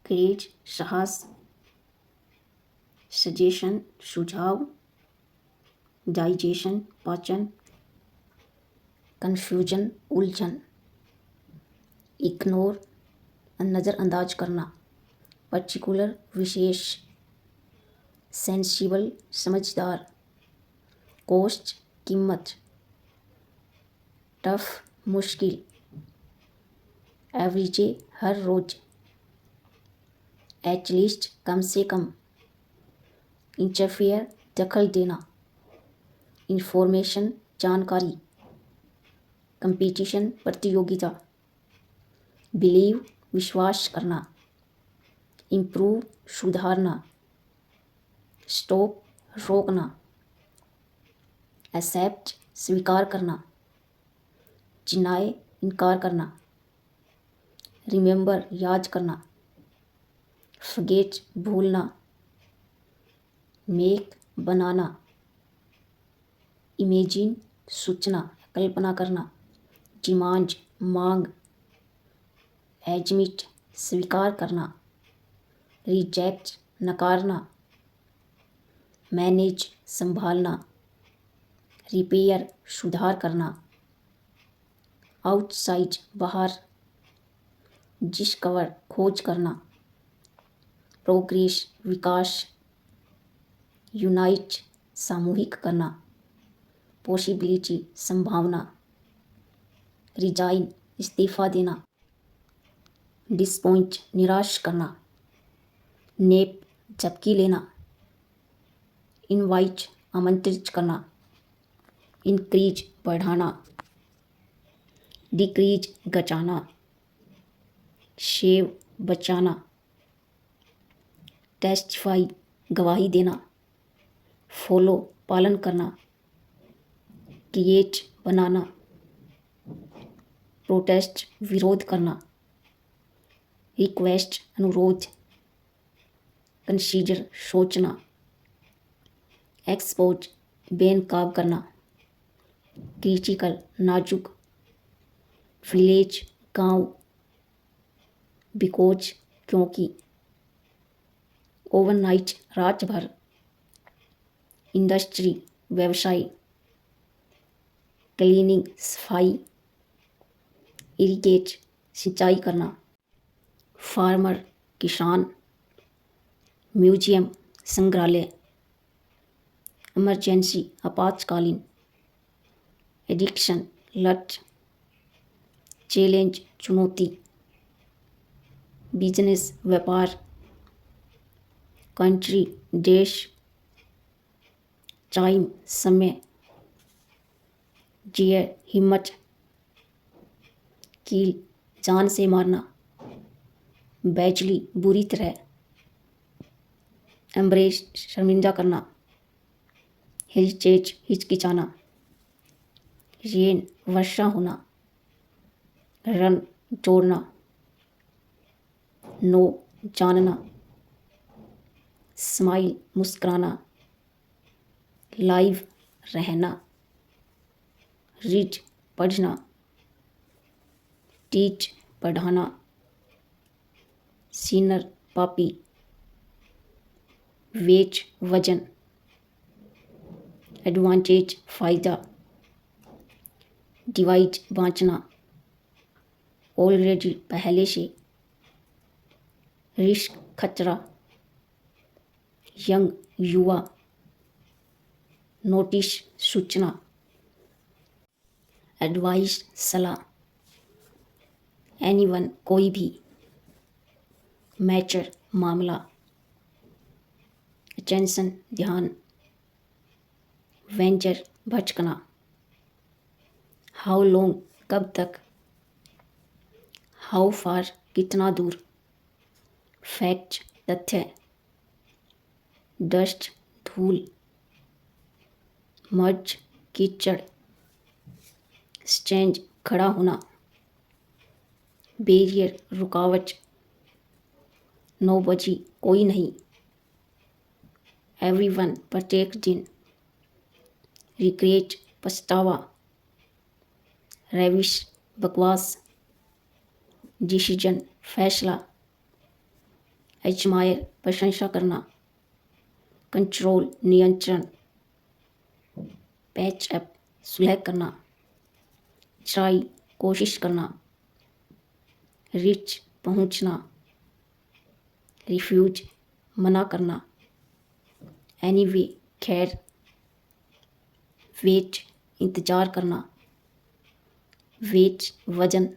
करेज साहस, सजेशन सुझाव, डाइजेशन पाचन, कन्फ्यूजन उलझन, इग्नोर नज़रअंदाज करना, पर्टिकुलर विशेष, सेंसिबल समझदार, कॉस्ट कीमत, टफ मुश्किल, एवरेजे हर रोज, एटलीस्ट कम से कम, इंटरफेयर दखल देना, इंफॉर्मेशन जानकारी, कंपटीशन प्रतियोगिता, बिलीव विश्वास करना, इम्प्रूव सुधारना, स्टॉप रोकना, एक्सेप्ट स्वीकार करना, डिनाई इनकार करना, रिमेंबर याद करना, फॉरगेट भूलना, मेक बनाना, इमेजिन सोचना कल्पना करना, डिमांड मांग, एडमिट स्वीकार करना, रिजेक्ट नकारना, मैनेज संभालना, रिपेयर सुधार करना, आउटसाइड बाहर, डिस्कवर खोज करना, प्रोग्रेस विकास, यूनाइट सामूहिक करना, पॉसिबिलिटी संभावना, रिजाइन इस्तीफा देना, डिसपॉइंट निराश करना, नेप झपकी लेना, इनवाइट आमंत्रित करना, इंक्रीज बढ़ाना, डिक्रीज घटाना, शेव बचाना, टेस्टिफाई गवाही देना, फॉलो पालन करना, क्रिएट बनाना, प्रोटेस्ट विरोध करना, रिक्वेस्ट अनुरोध, कंसीडर सोचना, एक्सपोर्ट बेनकाब करना, क्रिटिकल नाजुक, विलेज गांव, बिकॉज क्योंकि, ओवरनाइट रात भर, इंडस्ट्री व्यवसाय, क्लीनिंग सफाई, इरिगेट सिंचाई करना, फार्मर किसान, म्यूजियम संग्रहालय, इमरजेंसी आपातकालीन, एडिक्शन लत, चैलेंज चुनौती, बिजनेस व्यापार, कंट्री देश, टाइम समय, जियर हिम्मत, कील जान से मारना, बैचली बुरी तरह, एम्ब्रेस शर्मिंदा करना, हेजिटेट हिचकिचाना, रेन वर्षा होना, रन दौड़ना, नो जानना, स्माइल मुस्कुराना, लाइव रहना, रीड पढ़ना, टीच पढ़ाना, सीनर पापी, वेट वजन, एडवांटेज फ़ायदा, डिवाइड बांटना, ऑलरेडी पहले से, रिस्क खतरा, यंग युवा, नोटिस सूचना, एडवाइस सलाह, एनीवन कोई भी, मैटर मामला, अटेंशन ध्यान, वेंचर भटकना, हाउ लॉन्ग कब तक, हाउ फार कितना दूर, फैक्ट तथ्य, डस्ट धूल, मर्ज कीचड़, स्टैंड खड़ा होना, बैरियर रुकावट, 9 बजी कोई नहीं, एवरीवन प्रत्येक दिन, रिग्रेट पछतावा, रेविश बकवास, डिसीजन फैसला, एडमायर प्रशंसा करना, कंट्रोल नियंत्रण, पैच अप सुलह करना, ट्राई कोशिश करना, रिच पहुंचना, रिफ्यूज मना करना, एनीवे खैर, वेट इंतज़ार करना, वेट वजन,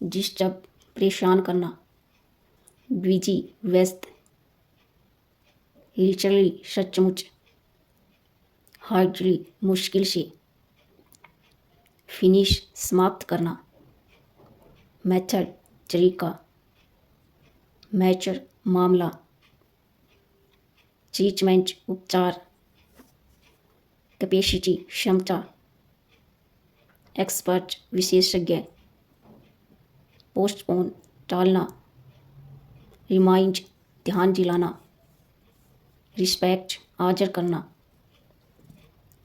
डिस्टर्ब परेशान करना, बिजी व्यस्त, लिटरली सचमुच, हार्डली मुश्किल से, फिनिश समाप्त करना, मेथड तरीका, मैचर मामला, ट्रीटमेंट उपचार, कैपेसिटी क्षमता, एक्सपर्ट विशेषज्ञ, पोस्टपोन टालना, रिमाइंड ध्यान दिलाना, रिस्पेक्ट आदर करना,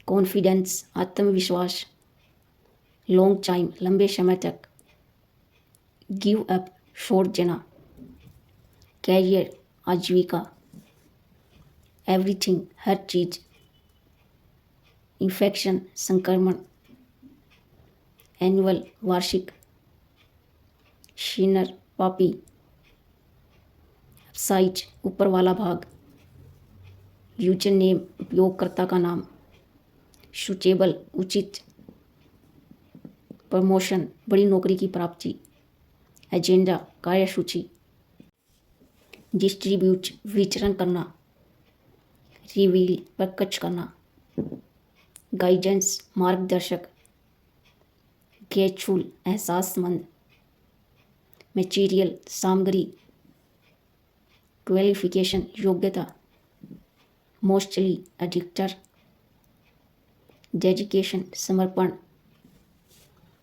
कॉन्फिडेंस आत्मविश्वास, लॉन्ग टाइम लंबे समय तक, गिव अप छोड़ देना, कैरियर आजीविका, एवरीथिंग हर चीज, इन्फेक्शन संक्रमण, एनुअल वार्षिक, शिनर पापी, साइट ऊपर वाला भाग, यूजर नेम उपयोगकर्ता का नाम, सूटेबल उचित, प्रमोशन बड़ी नौकरी की प्राप्ति, एजेंडा कार्यसूची, डिस्ट्रीब्यूट वितरण करना, रिवील प्रकट करना, गाइडेंस मार्गदर्शक, ग्रेटफुल एहसासमंद, मटेरियल सामग्री, क्वालिफिकेशन योग्यता, मोस्टली अधिकतर, डेडिकेशन समर्पण,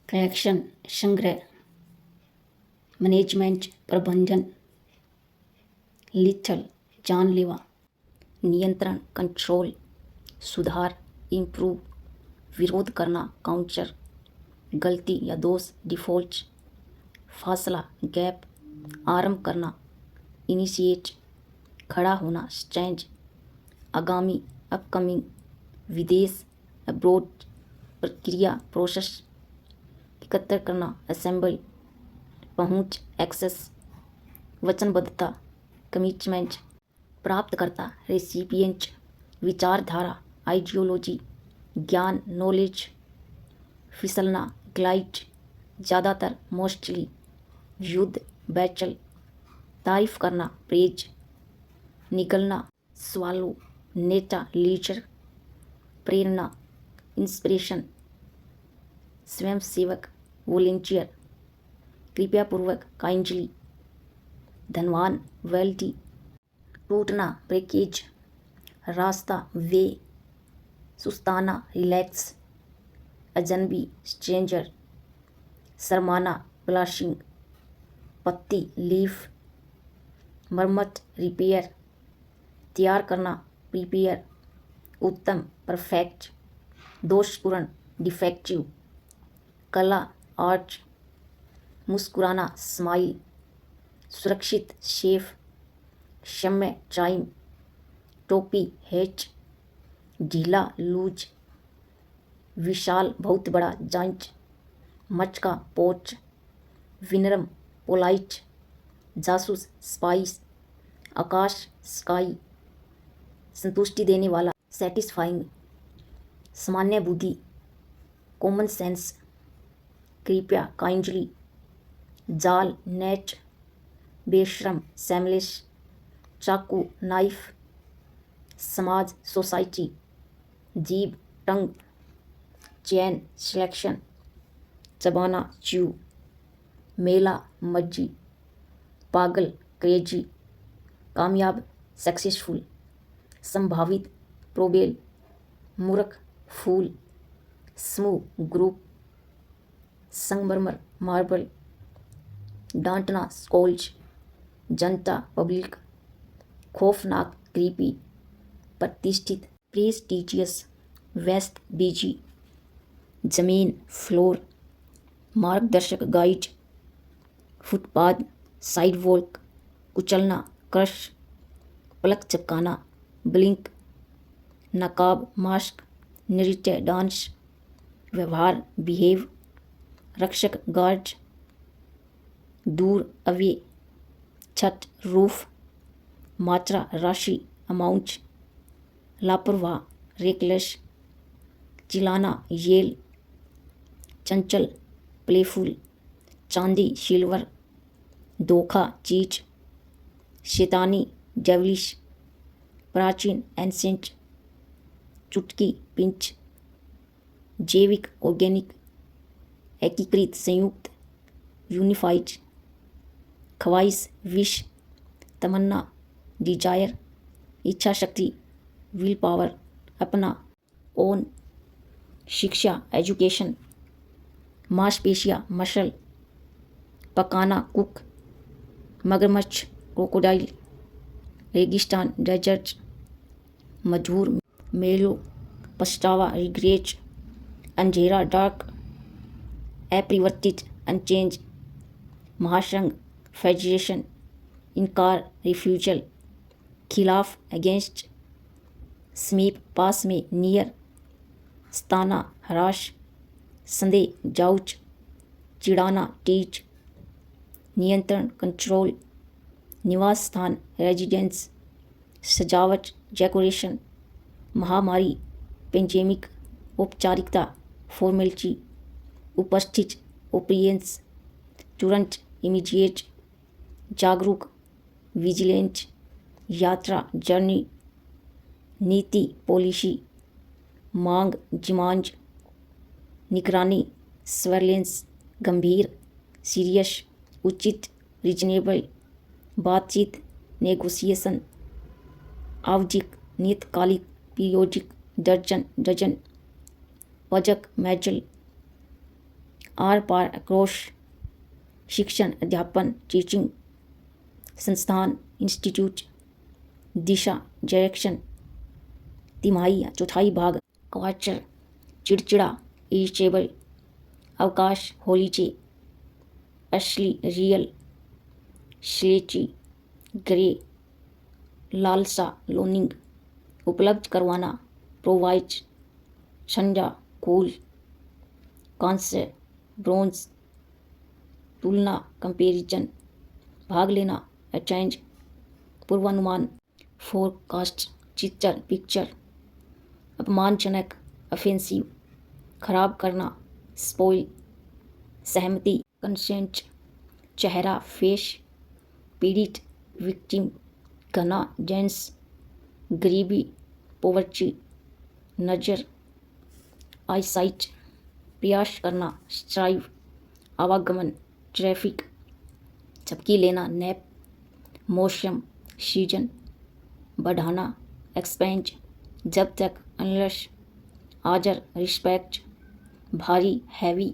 कलेक्शन संग्रह, मैनेजमेंट प्रबंधन, लिथल जानलेवा, नियंत्रण कंट्रोल, सुधार इम्प्रूव, विरोध करना काउंटर, गलती या दोष डिफॉल्ट, फासला गैप, आरंभ करना इनिशिएट, खड़ा होना स्टैंड, आगामी अपकमिंग, विदेश अब्रोड, प्रक्रिया प्रोसेस, एकत्र करना असेंबल, पहुंच एक्सेस, वचनबद्धता कमिटमेंट, प्राप्तकर्ता रेसिपिएंट, विचारधारा आइडियोलॉजी, ज्ञान नॉलेज, फिसलना ग्लाइड, ज़्यादातर मोस्टली, युद्ध बैटल, तारीफ करना प्रेज, निगलना स्वालो, नेता लीचर, प्रेरणा इंस्पिरेशन, स्वयंसेवक वॉलेंटियर, कृपयापूर्वक काइंडली, धनवान वेल्टी, टूटना ब्रेकेज, रास्ता वे, सुस्ताना रिलैक्स, अजनबी स्ट्रेंजर, शर्माना ब्लशिंग, पत्ती लीफ, मरम्मत रिपेयर, तैयार करना प्रिपेयर, उत्तम परफेक्ट, दोषपूर्ण डिफेक्टिव, कला आर्ट, मुस्कुराना स्माइल, सुरक्षित सेफ, क्षम्य टाइम, टोपी हेट, ढीला लूज, विशाल बहुत बड़ा जांच, मटका पोच, विनम्र पोलाइट, जासूस स्पाइस, आकाश स्काई, संतुष्टि देने वाला सेटिस्फाइंग, सामान्य बुद्धि कॉमन सेंस, कृपया काइंडली, जाल नेट, बेशरम सेमलेस, चाकू नाइफ, समाज सोसाइटी, जीभ टंग, चैन सिलेक्शन, चबाना च्यू, मेला मज्जी, पागल क्रेजी, कामयाब सक्सेसफुल, संभावित प्रोबेल, मूर्ख फूल, समूह ग्रुप, संगमरमर मार्बल, डांटना स्कोल्ज, जनता पब्लिक, खौफनाक क्रीपी, प्रतिष्ठित प्रेस्टिजियस, वेस्ट बीजी, जमीन फ्लोर, मार्गदर्शक गाइड, फुटपाथ साइडवॉक, कुचलना, क्रश, पलक झपकाना, ब्लिंक, नकाब, मास्क, नृत्य, डांस, व्यवहार, बिहेव, रक्षक, गार्ड, दूर, अवे, छत, रूफ, मात्रा, राशि, अमाउंट, लापरवाह, रेकलेस, चिलाना, येल, चंचल, प्लेफुल, चांदी, सिल्वर, धोखा, चीज, शैतानी, डेविलिश, प्राचीन, एंसेंट, चुटकी, पिंच, जैविक, ऑर्गेनिक, एकीकृत, संयुक्त, यूनिफाइड, ख्वाहिश, विश, तमन्ना, डिजायर, इच्छा शक्ति, विल पावर, अपना, ओन, शिक्षा, एजुकेशन, मांसपेशियाँ, मसल, पकाना, कुक, मगरमच्छ, क्रोकोडाइल, रेगिस्तान, डेजर्ट, मजबूर, मेलो, पछतावा, रिग्रेट, अंधेरा, डार्क, अपरिवर्तित, अनचेंज, महासंघ, फेडरेशन, इनकार, रिफ्यूजल, खिलाफ, अगेंस्ट, समीप, पास में, नियर, सताना, हराश, संदेह, जाउच, चिढ़ाना, टीच, नियंत्रण, कंट्रोल, निवास स्थान, रेजिडेंस, सजावट, डेकोरेशन, महामारी, पेंडेमिक, औपचारिकता, फॉर्मेलिटी, उपस्थित, ओपियंस, तुरंत, इमीडिएट, जागरूक, विजिलेंट, यात्रा, जर्नी, नीति, पॉलिसी, मांग, डिमांड, निगरानी, सर्वेलेंस, गंभीर, सीरियस, उचित, रीजनेबल, बातचीत, नेगोशिएशन, आवधिक, नियतकालिक, पीरियोडिक, दर्जन, डजन, वजक, मैजल, आर पार, अक्रॉस, शिक्षण, अध्यापन, टीचिंग, संस्थान, इंस्टीट्यूट, दिशा, डायरेक्शन, तिमाही, चौथाई भाग, क्वार्टर, चिड़चिड़ा, इरिटेबल, अवकाश, हॉलीडे, असली, रियल, स्लेटी, ग्रे, लालसा, लोनिंग, उपलब्ध करवाना, प्रोवाइड, ठंडा, कूल, कांस्य, ब्रोंज, तुलना, कंपेरिजन, भाग लेना, अटेंड, पूर्वानुमान, फोरकास्ट, चित्र, पिक्चर, अपमानजनक, ऑफेंसिव, खराब करना, स्पॉइल, सहमति, कंसेंट, चेहरा, फेस, पीड़ित, विक्टिम, घना, डेंस, गरीबी, पॉवर्टी, नज़र, आईसाइट, प्रयास करना, स्ट्राइव, आवागमन, ट्रैफिक, झपकी लेना, नैप, मौसम, सीजन, बढ़ाना, एक्सपेंड, जब तक, अनलेस, आदर, रिस्पेक्ट, भारी, हैवी,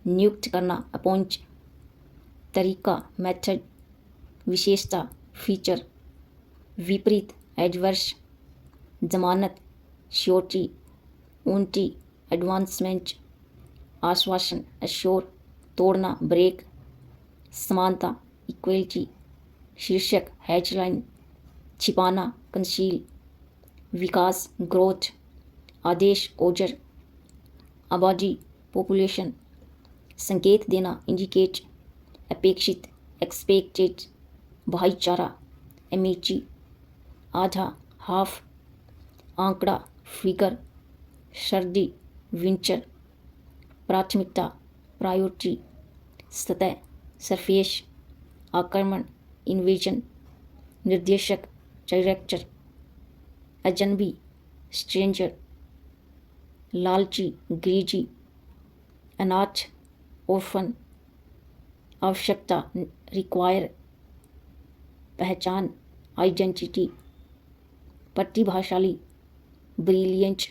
नियुक्त करना, अपॉइंट, तरीका, मेथड, विशेषता, फीचर, विपरीत, एडवर्स, जमानत, श्योरिटी, उनटी, एडवांसमेंट, आश्वासन, एश्योर, तोड़ना, ब्रेक, समानता, इक्वलिटी, शीर्षक, हेडलाइन, छिपाना, कंसील, विकास, ग्रोथ, आदेश, ओजर, आबादी, पॉपुलेशन, संकेत देना, इंडिकेट, अपेक्षित, एक्सपेक्टेड, भाईचारा, एमिची, आधा, हाफ, आंकड़ा, फिगर, सर्दी, विंटर, प्राथमिकता, प्रायोरिटी, सतह, सरफेस, आक्रमण, इन्वेजन, निर्देशक, डायरेक्टर, अजनबी, स्ट्रेंजर, लालची, ग्रीजी, अनाथ, ऑर्फन, आवश्यकता, रिक्वायर, पहचान, आइडेंटिटी, प्रतिभाशाली, ब्रिलियंट,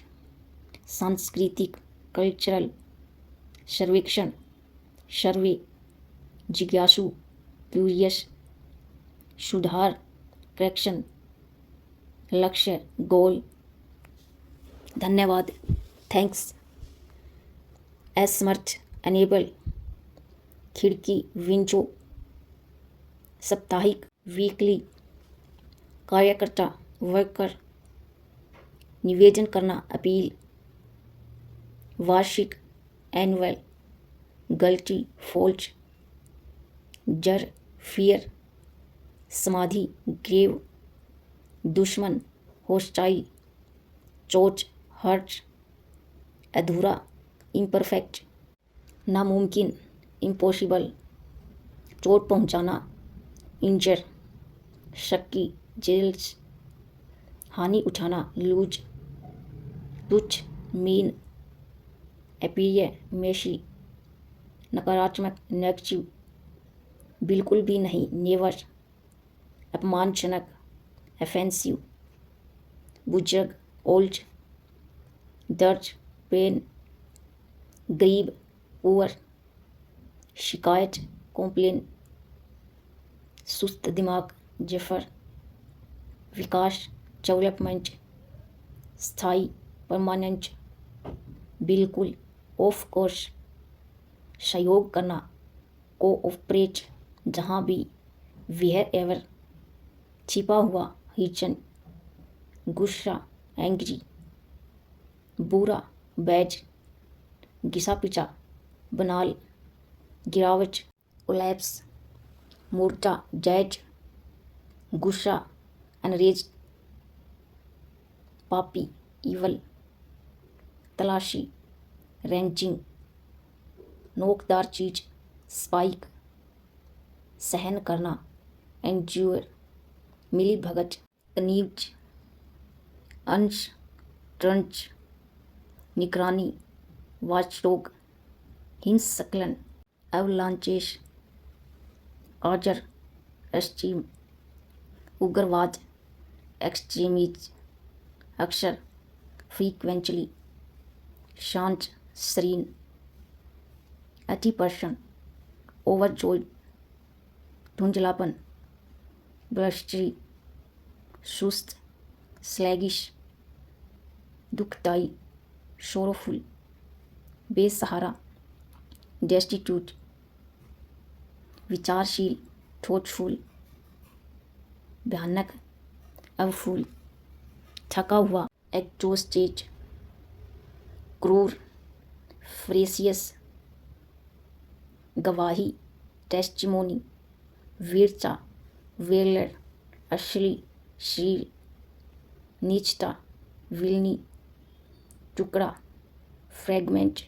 सांस्कृतिक, कल्चरल, सर्वेक्षण, सर्वे, जिज्ञासु, क्यूरियस, सुधार, करेक्शन, लक्ष्य, गोल। धन्यवाद, थैंक्स, असमर्थ, अनेबल, खिड़की, विंडो, साप्ताहिक, वीकली कार्यकर्ता वर्कर, निवेदन करना अपील, वार्षिक एनुअल, गलती फॉल्ट, जर फियर समाधि ग्रेव, दुश्मन होस्टाइल, चोट हर्ट, अधूरा इम्परफेक्ट, नामुमकिन इम्पॉसिबल, चोट पहुंचाना इंजर, शक्की जेल्स, हानि उठाना लूज, तुच्छ मीन, अप्रिय मेशी, नकारात्मक नेगेटिव, बिल्कुल भी नहीं नेवर, अपमानजनक ऑफेंसिव, बुजुर्ग ओल्ड, दर्द पेन, गरीब पुअर, शिकायत कॉम्प्लेन, सुस्त दिमाग जफर, विकास डेवलपमेंट, स्थायी परमानेंट, बिल्कुल ऑफ कोर्स, सहयोग करना कोऑपरेट, जहाँ भी वेयर एवर, छिपा हुआ हिचन, गुस्सा एंग्री, बुरा बैज, घिसा पिचा बनाल, गिरावट कोलैप्स, मूर्ता जैज, गुस्सा एनरेज, पापी ईवल, तलाशी रेंचिंग, नोकदार चीज स्पाइक, सहन करना एंड्यूर, मिली भगत कनीज, अंश ट्रंच, निगरानी वाचडॉग, हिंसकलन अवलांचेस, आजर एस्टीम, उग्रवाद एक्सट्रीमीज, अक्सर फ्रीक्वेंटली, शांत सरीन, 80%, ओवरजॉयड, धुंधलापन, ब्लस्टरी, सुस्त, स्लैगिश, दुखदाई, शोरफुल, बेसहारा, डेस्टिट्यूट, विचारशील, थॉटफुल, भयानक, अवफुल, थका हुआ, एग्जॉस्टेड, क्रूर, फ्रेसियस, गवाही टेस्टिमोनी, वीरता वेलर, असली शील, नीचता विलनी, टुकड़ा फ्रैगमेंट,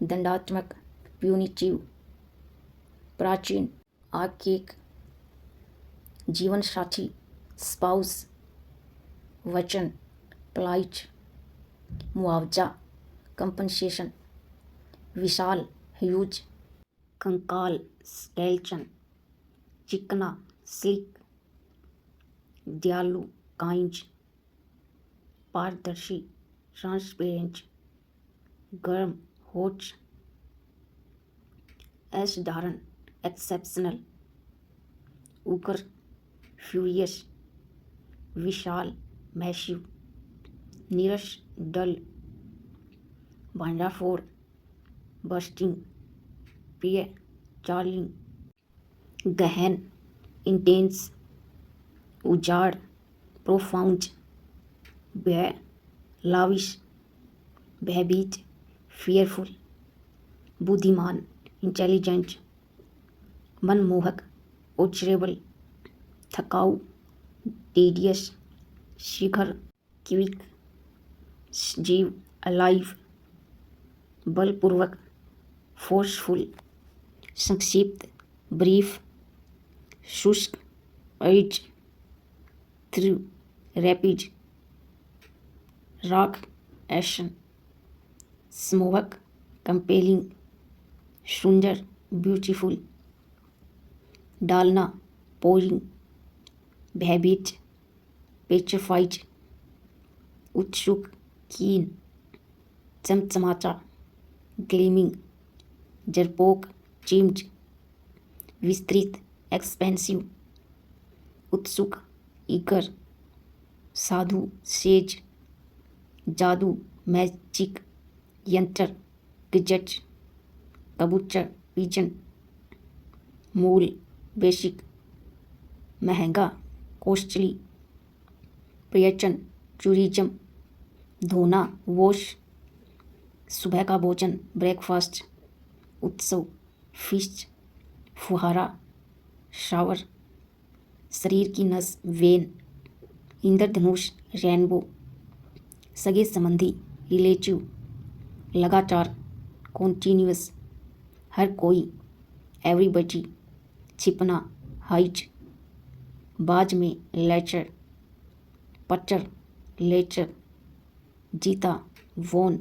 दंडात्मक प्यूनिटिव, प्राचीन आर्केक, जीवन साथी स्पाउस, वचन प्लाइट, मुआवजा कंपनसेशन, विशाल ह्यूज, कंकाल स्केल्टन, चिकना स्लिक, दयालु काइंज, पारदर्शी ट्रांसपेरेंट, गर्म हॉट, असाधारण एक्सेप्शनल, उग्र फ्यूरियस, विशाल मैसिव, नीरस डल, भांडाफोड़ बस्टिंग, प्रिय चार्लिंग, गहन इंटेंस, उजाड़ प्रोफाउंड, भय लाविश, भयभीत फियरफुल, बुद्धिमान इंटेलिजेंट, मनमोहक ओचरेबल, थकाऊ टेडियस, शिखर क्विक, जीव अलाइव, बलपूर्वक फोर्सफुल, संक्षिप्त ब्रीफ, शुष्क अर्ज, थ्रू रैपिड, रॉक एक्शन, स्मोहक कंपेलिंग, सुंदर ब्यूटीफुल, डालना पोरिंग, भयभीत पेट्रिफाइड, उत्सुक कीन, चमचमाता ग्लेमिंग, जरपोक चिम्ड, विस्तृत एक्सपेंसिव, उत्सुक ईगर, साधु सेज, जादू मैजिक, यंत्र गिजट, कबूतर पिजन, मूल बेसिक, महंगा कॉस्टली, पर्यटन टूरिज्म, धोना वॉश, सुबह का भोजन ब्रेकफास्ट, उत्सव फीस्ट, फुहारा शावर, शरीर की नस वेन, इंद्रधनुष रेनबो, सगे संबंधी रिलेटिव, लगातार कॉन्टीन्यूअस, हर कोई एवरीबडी, छिपना हाइड, बाज में लेटर, पटर लेटर, जीता वोन,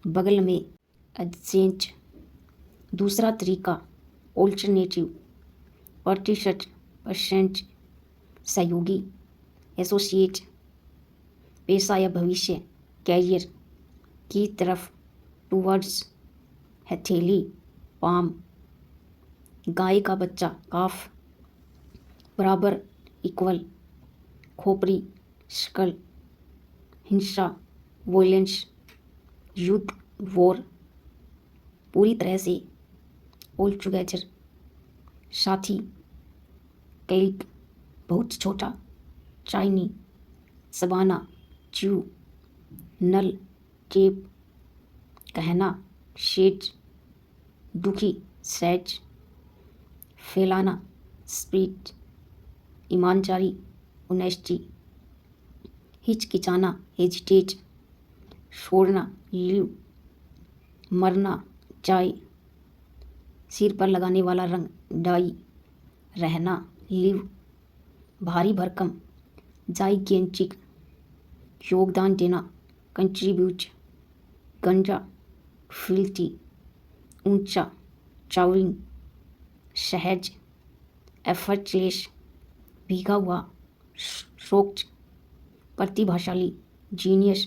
बगल में एडजेंट, दूसरा तरीका ऑल्टरनेटिव, प्रतिशत परसेंट, सहयोगी एसोसिएट, पेशा या भविष्य कैरियर, की तरफ टूवर्ड्स, हथेली पाम, गाय का बच्चा काफ, बराबर इक्वल, खोपड़ी स्कल, हिंसा वॉयलेंस, युद्ध वॉर, पूरी तरह से ऑल टुगेदर, साथी क्लिक, बहुत छोटा, चाइनी, सबाना च्यू, नल केप, कहना शेड, दुखी सैज, फैलाना स्प्रिट, ईमानदारी ऑनेस्टी, हिचकिचाना हेजिटेट, छोड़ना लीव, मरना चाय, सिर पर लगाने वाला रंग डाई, रहना लिव, भारी भरकम जाइगेंटिक, योगदान देना कंट्रीब्यूट, गंजा फिल्टी, ऊंचा चाउरिंग, सहज एफर्टलेस, भीगा हुआ सोक्ड, प्रतिभाशाली जीनियस,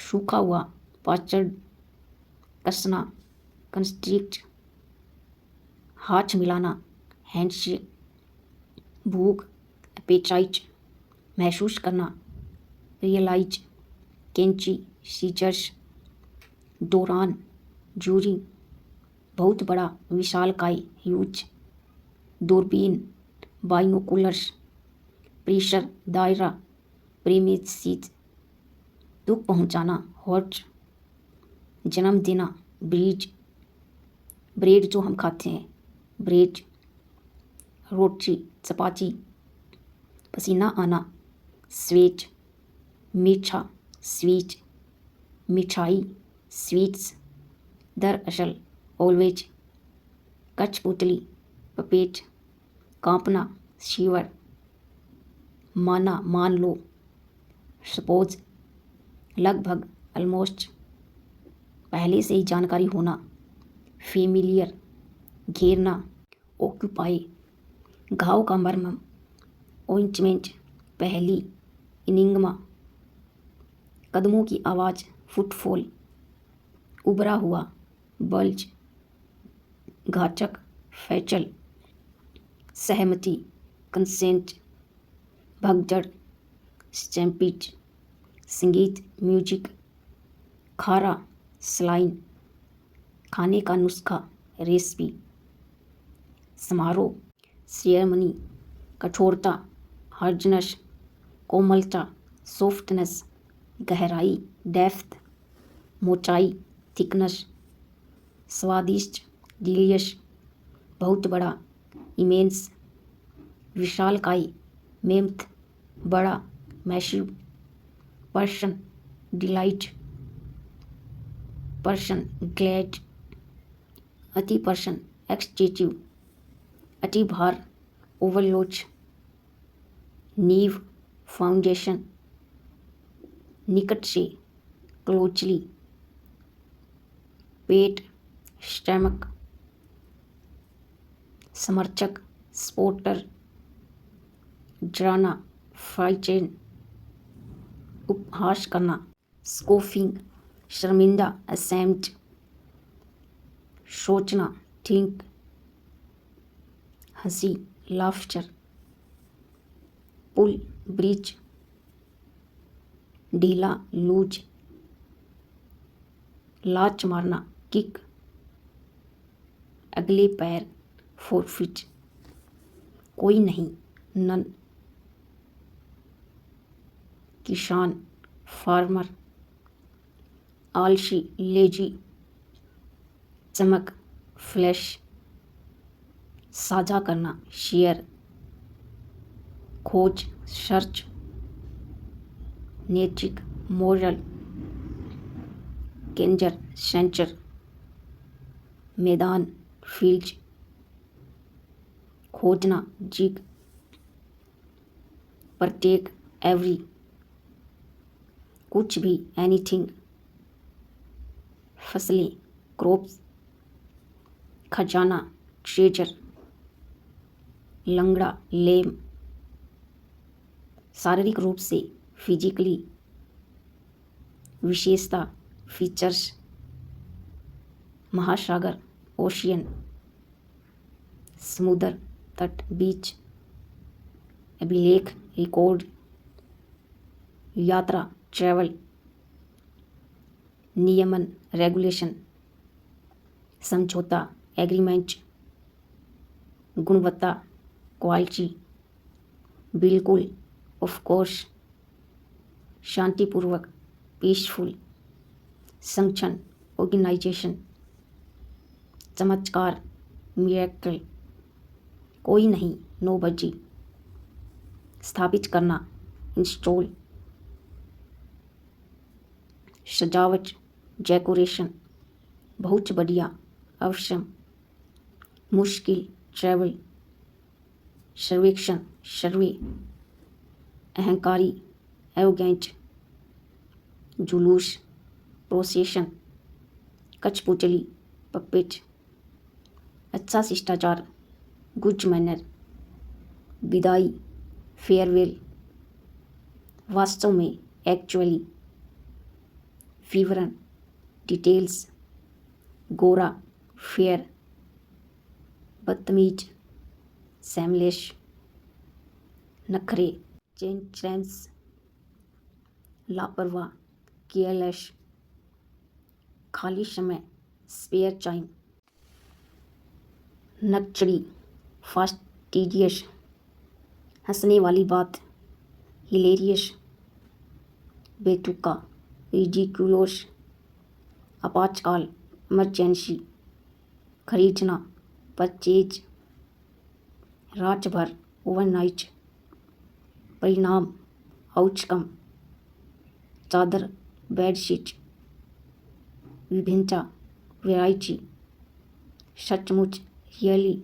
सूखा हुआ पाचड़, कसना कंस्ट्रिक्ट, हाथ मिलाना हैंडशेक, भूख एपेटाइट, महसूस करना रियलाइज, कैंची सीजर्स, दौरान जूरी, बहुत बड़ा विशालकाय ह्यूज, दूरबीन बाइनोकुलर्स, प्रेशर दायरा प्रेमिसिस, दुख पहुंचाना हर्ट, जन्म देना ब्रीज, ब्रेड जो हम खाते हैं ब्रेड, रोटी चपाती, पसीना आना स्वेट, मीठा स्वीट, मिठाई स्वीट्स, दरअसल ऑलवेज, कठपुतली पपेट, कांपना शिवर, माना मान लो सपोज, लगभग ऑलमोस्ट, पहले से ही जानकारी होना फेमिलियर, घेरना ऑक्यूपाई, घाव का मर्म ऑइंटमेंट, पहली इनिंगमा, कदमों की आवाज़ फुटफॉल, उभरा हुआ बल्ज, घातक फैचल, सहमति कंसेंट, भगदड़ स्टैम्पीड, संगीत म्यूजिक, खारा स्लाइन, खाने का नुस्खा रेसिपी, समारोह सेरेमनी, कठोरता हार्डनेस, कोमलता सॉफ्टनेस, गहराई डेप्थ, मोटाई थिकनेस, स्वादिष्ट डिलियस, बहुत बड़ा इमेंस, विशालकाय मेम्थ, बड़ा massive, person delight, person glad, अति पर्सन एक्सटेटिव, अति भार ओवरलोड, नींव फाउंडेशन, निकट से क्लोजली, पेट स्टमक, समर्चक स्पोर्टर, डराना फ्राइटेन, उपहास करना स्कोफिंग, शर्मिंदा असेम्ड, सोचना थिंक, हंसी लाफ्टर, पुल ब्रिज, ढीला लूज, लाच मारना किक, अगले पैर फोरफिट, कोई नहीं, नन। किसान, फार्मर। आलसी, लेजी। चमक, फ्लैश। साझा करना, शेयर। खोज, सर्च। नैतिक, मोरल। केंजर, सेंचर। मैदान, फील्ड। खोजना, जिग। प्रत्येक, एवरी। कुछ भी, एनीथिंग। फसलें, क्रॉप्स। खजाना, ट्रेजर। लंगड़ा, लेम। शारीरिक रूप से, फिजिकली। विशेषता, फीचर्स। महासागर, ओशियन। समुद्र, तट, बीच। अभिलेख, रिकॉर्ड। यात्रा, ट्रैवल। नियमन, रेगुलेशन। समझौता, एग्रीमेंट। गुणवत्ता, क्वालिटी। बिल्कुल, ऑफ कोर्स। शांतिपूर्वक, पीसफुल। संगठन, ऑर्गेनाइजेशन। चमत्कार, मिरेकल। कोई नहीं, नोबडी। स्थापित करना, इंस्टॉल। सजावट, डेकोरेशन। बहुत बढ़िया, अवश्यम। मुश्किल, ट्रैवल। सर्वेक्षण, सर्वे। अहंकारी, एरोगेंट। जुलूस, प्रोसेशन। कठपुतली, पपेट। अच्छा शिष्टाचार, गुड मैनर। विदाई, फेयरवेल। वास्तव में, एक्चुअली। विवरण, डिटेल्स। गोरा, फेयर। बदतमीज, सैमलेश। नखरे, चेंचरेंस। लापरवाह, केयरलेस। खाली समय, स्पेयर टाइम। नकचड़ी, फास्टिडियस। हंसने वाली बात, हिलेरियस। बेतुका, रिडिकुलस। आपातकाल, इमरजेंसी। खरीदना, परचेज। रात भर, ओवरनाइट। परिणाम, आउटकम। चादर, बेडशीट। विभिन्नता, वैरायटी। सचमुच, रियली।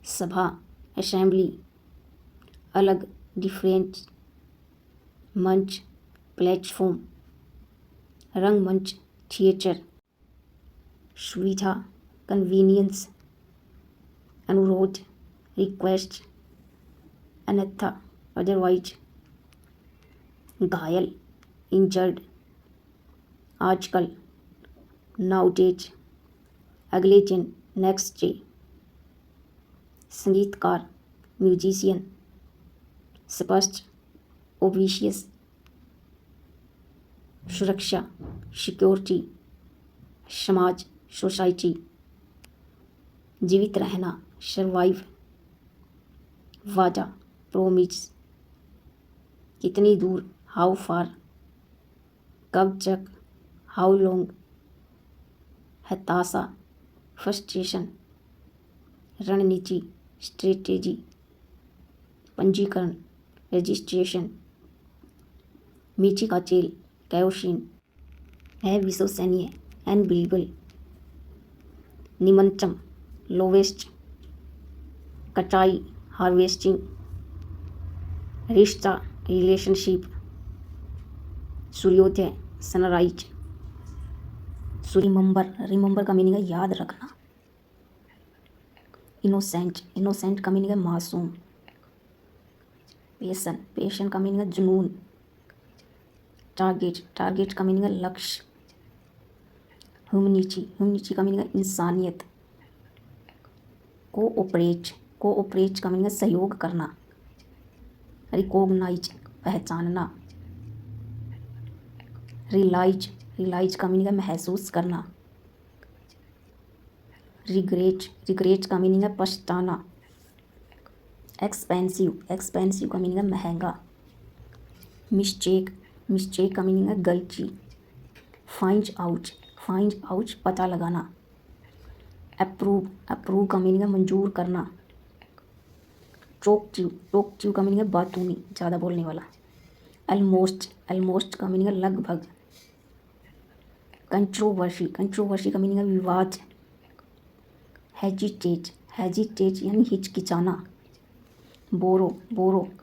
सभा, असेंबली। अलग, डिफरेंट। मंच, प्लेटफॉर्म। रंगमंच, थिएटर। सुविधा, कन्वीनियंस। अनुरोध, रिक्वेस्ट। अन्यथा, अदरवाइज। घायल, इंजर्ड। आजकल, नाउडेज। अगले दिन, नेक्स्ट डे। संगीतकार, म्यूजिशियन। स्पष्ट, ओबिशियस। सुरक्षा, सिक्योरिटी। समाज, सोसाइटी। जीवित रहना, सर्वाइव। वादा, प्रोमिस। कितनी दूर, हाउ फार। कब तक, हाउ लॉन्ग। हताशा, फ्रस्ट्रेशन। रणनीति, स्ट्रेटेजी। पंजीकरण, रजिस्ट्रेशन। मीठी का तेल, केरोसिन। अविश्वसनीय, अनबिलीवेबल। निम्नतम, लोवेस्ट। कटाई, हार्वेस्टिंग। रिश्ता, रिलेशनशिप। सूर्योदय, सनराइज। रिमेंबर, रिमेंबर का मीनिंग है याद रखना। इनोसेंट, इनोसेंट का मीनिंग है मासूम। पेशन, पेशन का मीनिंग है जुनून। टारगेट, टारगेट का मीनिंग है लक्ष्य। ह्यूमनिटी, ह्यूमनिटी का मीनिंग है इंसानियत। कोऑपरेट, कोऑपरेट का मीनिंग है सहयोग करना। रिकॉग्नाइज, पहचानना। रियलाइज, रियलाइज का मीनिंग है महसूस करना। रिग्रेट, रिग्रेट का मीनिंग है पछताना। एक्सपेंसिव का मीनिंग है महंगा। मिस्टेक का मीनिंग है गलती। फाइंड आउट पता लगाना। अप्रूव का मीनिंग है मंजूर करना। टॉक टू का मीनिंग है बातूनी, ज़्यादा बोलने वाला। ऑलमोस्ट का मीनिंग है लगभग। कंट्रोवर्सी का मीनिंग है विवाद। हेजिटेट यानी हिचकिचाना। बोरो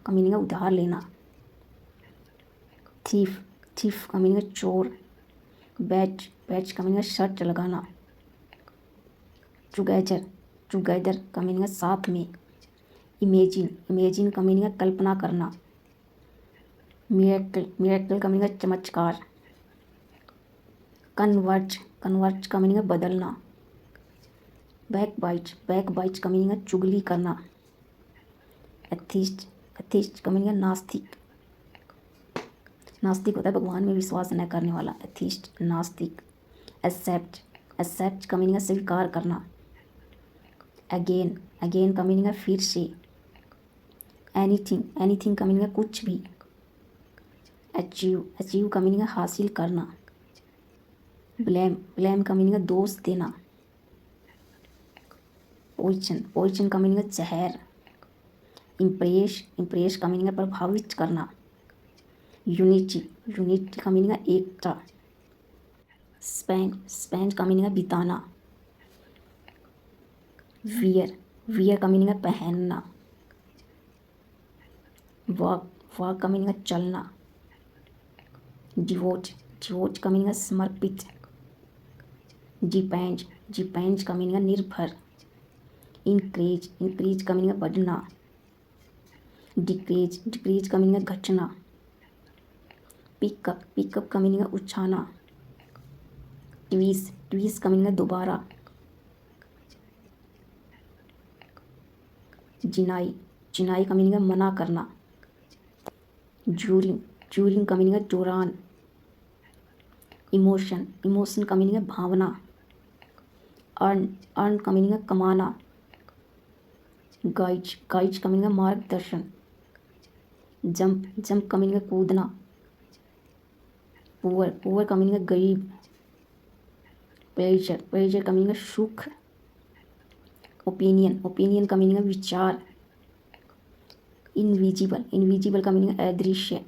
का मीनिंग है उधार लेना। थीफ का मीनिंग है चोर। बैच का मीनिंग है शर्त लगाना। टुगेदर का मीनिंग है साथ में। इमेजिन का मीनिंग है कल्पना करना। मिरेकल का मीनिंग है चमत्कार। कन्वर्ट का मीनिंग है बदलना। बैकबाइट का मीनिंग है चुगली करना। एथिस्ट का मीनिंग है नास्तिक होता है भगवान में विश्वास न करने वाला, एथिस्ट नास्तिक। एक्सेप्ट का मीनिंग है स्वीकार करना। अगेन का मीनिंग है फिर से। एनीथिंग का मीनिंग है कुछ भी। अचीव का मीनिंग है हासिल करना। ब्लेम का मीनिंग है दोष देना। पोइजन का मीनिंग है जहर। इम्प्रेस का मीनिंग है प्रभावित करना। यूनिटी का मीनिंग है एकता। स्पेंड का मीनिंग है बिताना। वियर का मीनिंग है पहनना। वॉक का मीनिंग है चलना। डिवोट का मीनिंग है समर्पित। डिपेंड का मीनिंग है निर्भर। इंक्रीज का मीनिंग है बढ़ना। डिक्रीज का मीनिंग है घटना। पिकअप का मीनिंग है उछाना। ट्वीस का मीनिंग है दोबारा। जिनाई का मीनिंग है मना करना। ड्यूरिंग का मीनिंग है दौरान। इमोशन का मीनिंग है भावना। अर्न का मीनिंग है कमाना। गाइड का मीनिंग है मार्गदर्शन। जंप का मीनिंग है कूदना। पुअर का मीनिंग है गरीब। प्लेजर का मीनिंग है सुख। ओपिनियन का मीनिंग है विचार। इनविजिबल का मीनिंग है अदृश्य।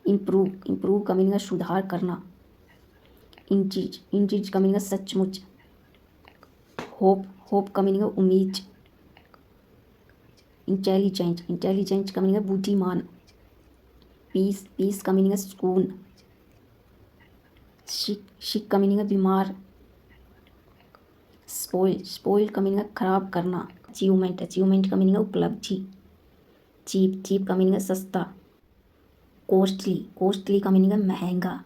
इम्प्रूव का मीनिंग है सुधार करना। इंचीज का मीनिंग है सचमुच। होप का मीनिंग है उम्मीद। इंटेलिजेंट का मीनिंग है बुद्धिमान। पीस का मीनिंग है सुकून। शिक का मीनिंग है बीमार। स्पॉइल का मीनिंग है खराब करना। अचीवमेंट का मीनिंग है उपलब्धि। चीप का मीनिंग है सस्ता। कॉस्टली का मीनिंग है महंगा।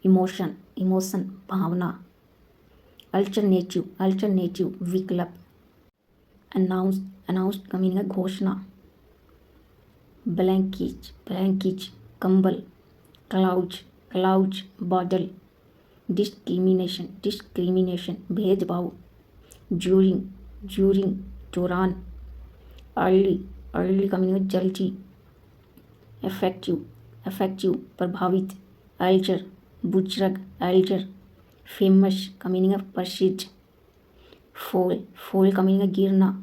इमोशन भावना। अल्टरनेटिव विकल्प। अनाउंस्ड का मीनिंग है घोषणा। ब्लैंकेज कंबल। क्लाउड्स बादल। डिस्क्रिमिनेशन भेदभाव। ड्यूरिंग दौरान। अर्ली का मीनिंग है जल्दी। इफेक्टिव प्रभावित। एल्डर बुजुर्ग एल्डर। फेमस का मीनिंग है प्रसिद्ध। फॉल का मीनिंग है गिरना।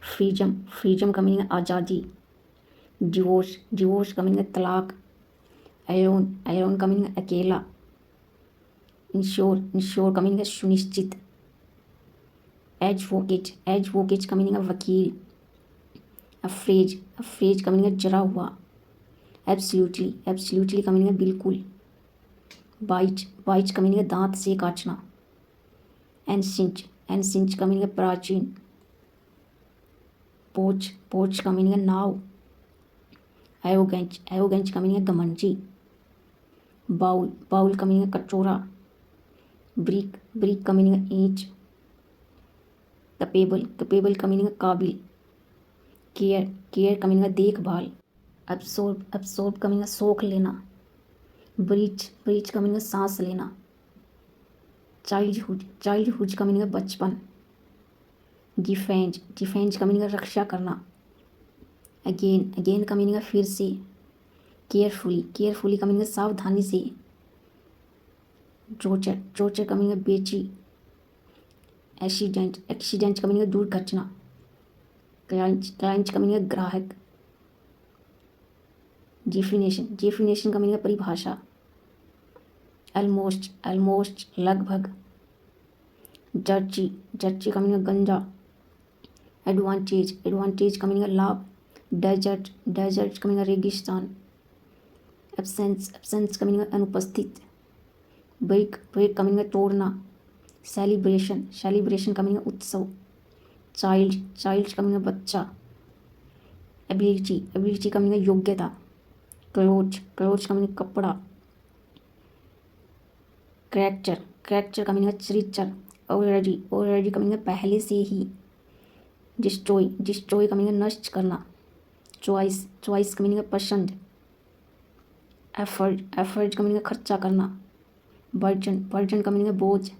फ्रीडम का मीनिंग है आज़ादी। डिवोर्स का मीनिंग है तलाक। एलोन का मीनिंग है अकेला। इंश्योर का मीनिंग है सुनिश्चित। एडवोकेट का मीनिंग है वकील। अफ्रेज का मीनिंग है जरा हुआ। एब्सोल्युटली का मीनिंग है बिल्कुल। बाइट का मीनिंग है दांत से काटना। एंसिंच का मीनिंग है प्राचीन। पोच का मीनिंग है नाव। एरोगेंच का मीनिंग है घमंडी। बाउल का मीनिंग है कटोरा। ब्रिक का मीनिंग है ईंट। कपेबल का मीनिंग है काबिल। केयर का मीनिंग है देखभाल। एब्सॉर्ब का मीनिंग है सोख लेना। ब्रीच का मीनिंग है सांस लेना। चाइल्डहुड का मीनिंग है बचपन। डिफेंस, डिफेंस का मीनिंग है रक्षा करना। अगेन, अगेन का मीनिंग है फिर से। केयरफुली, केयरफुली का मीनिंग है सावधानी से। टॉर्चर, टॉर्चर का मीनिंग है बेची। एक्सीडेंट, एक्सीडेंट का मीनिंग है दुर्घटना। क्लाइंट, क्लाइंट का मीनिंग है ग्राहक। डेफिनेशन, डेफिनेशन का मीनिंग है परिभाषा। ऑलमोस्ट, ऑलमोस्ट लगभग। जर्ची, जर्ची का मीनिंग है गंजा। एडवांटेज, एडवांटेज का मीनिंग है लाभ। डेजर्ट, डेजर्ट का मीनिंग है रेगिस्तान। एब्सेंस, एब्सेंस का मीनिंग है अनुपस्थित। ब्रेक, ब्रेक का मीनिंग है तोड़ना। सेलिब्रेशन, सेलिब्रेशन का मीनिंग है उत्सव। चाइल्ड, चाइल्ड का मीनिंग है बच्चा। एबिलिटी, एबिलिटी का मीनिंग है योग्यता। क्लोथ, क्लोथ का मीनिंग कपड़ा। कैरेक्टर, कैरेक्टर का मीनिंग है चरित्र। ऑलरेडी, ऑलरेडी का मीनिंग है पहले से ही। डिस्ट्रॉय, डिस्ट्रॉय का मीनिंग है नष्ट करना। चॉइस, चॉइस का मीनिंग है पसंद। एफर्ट, एफर्ट का मीनिंग है खर्चा करना। बर्डन, बर्डन का मीनिंग है बोझ।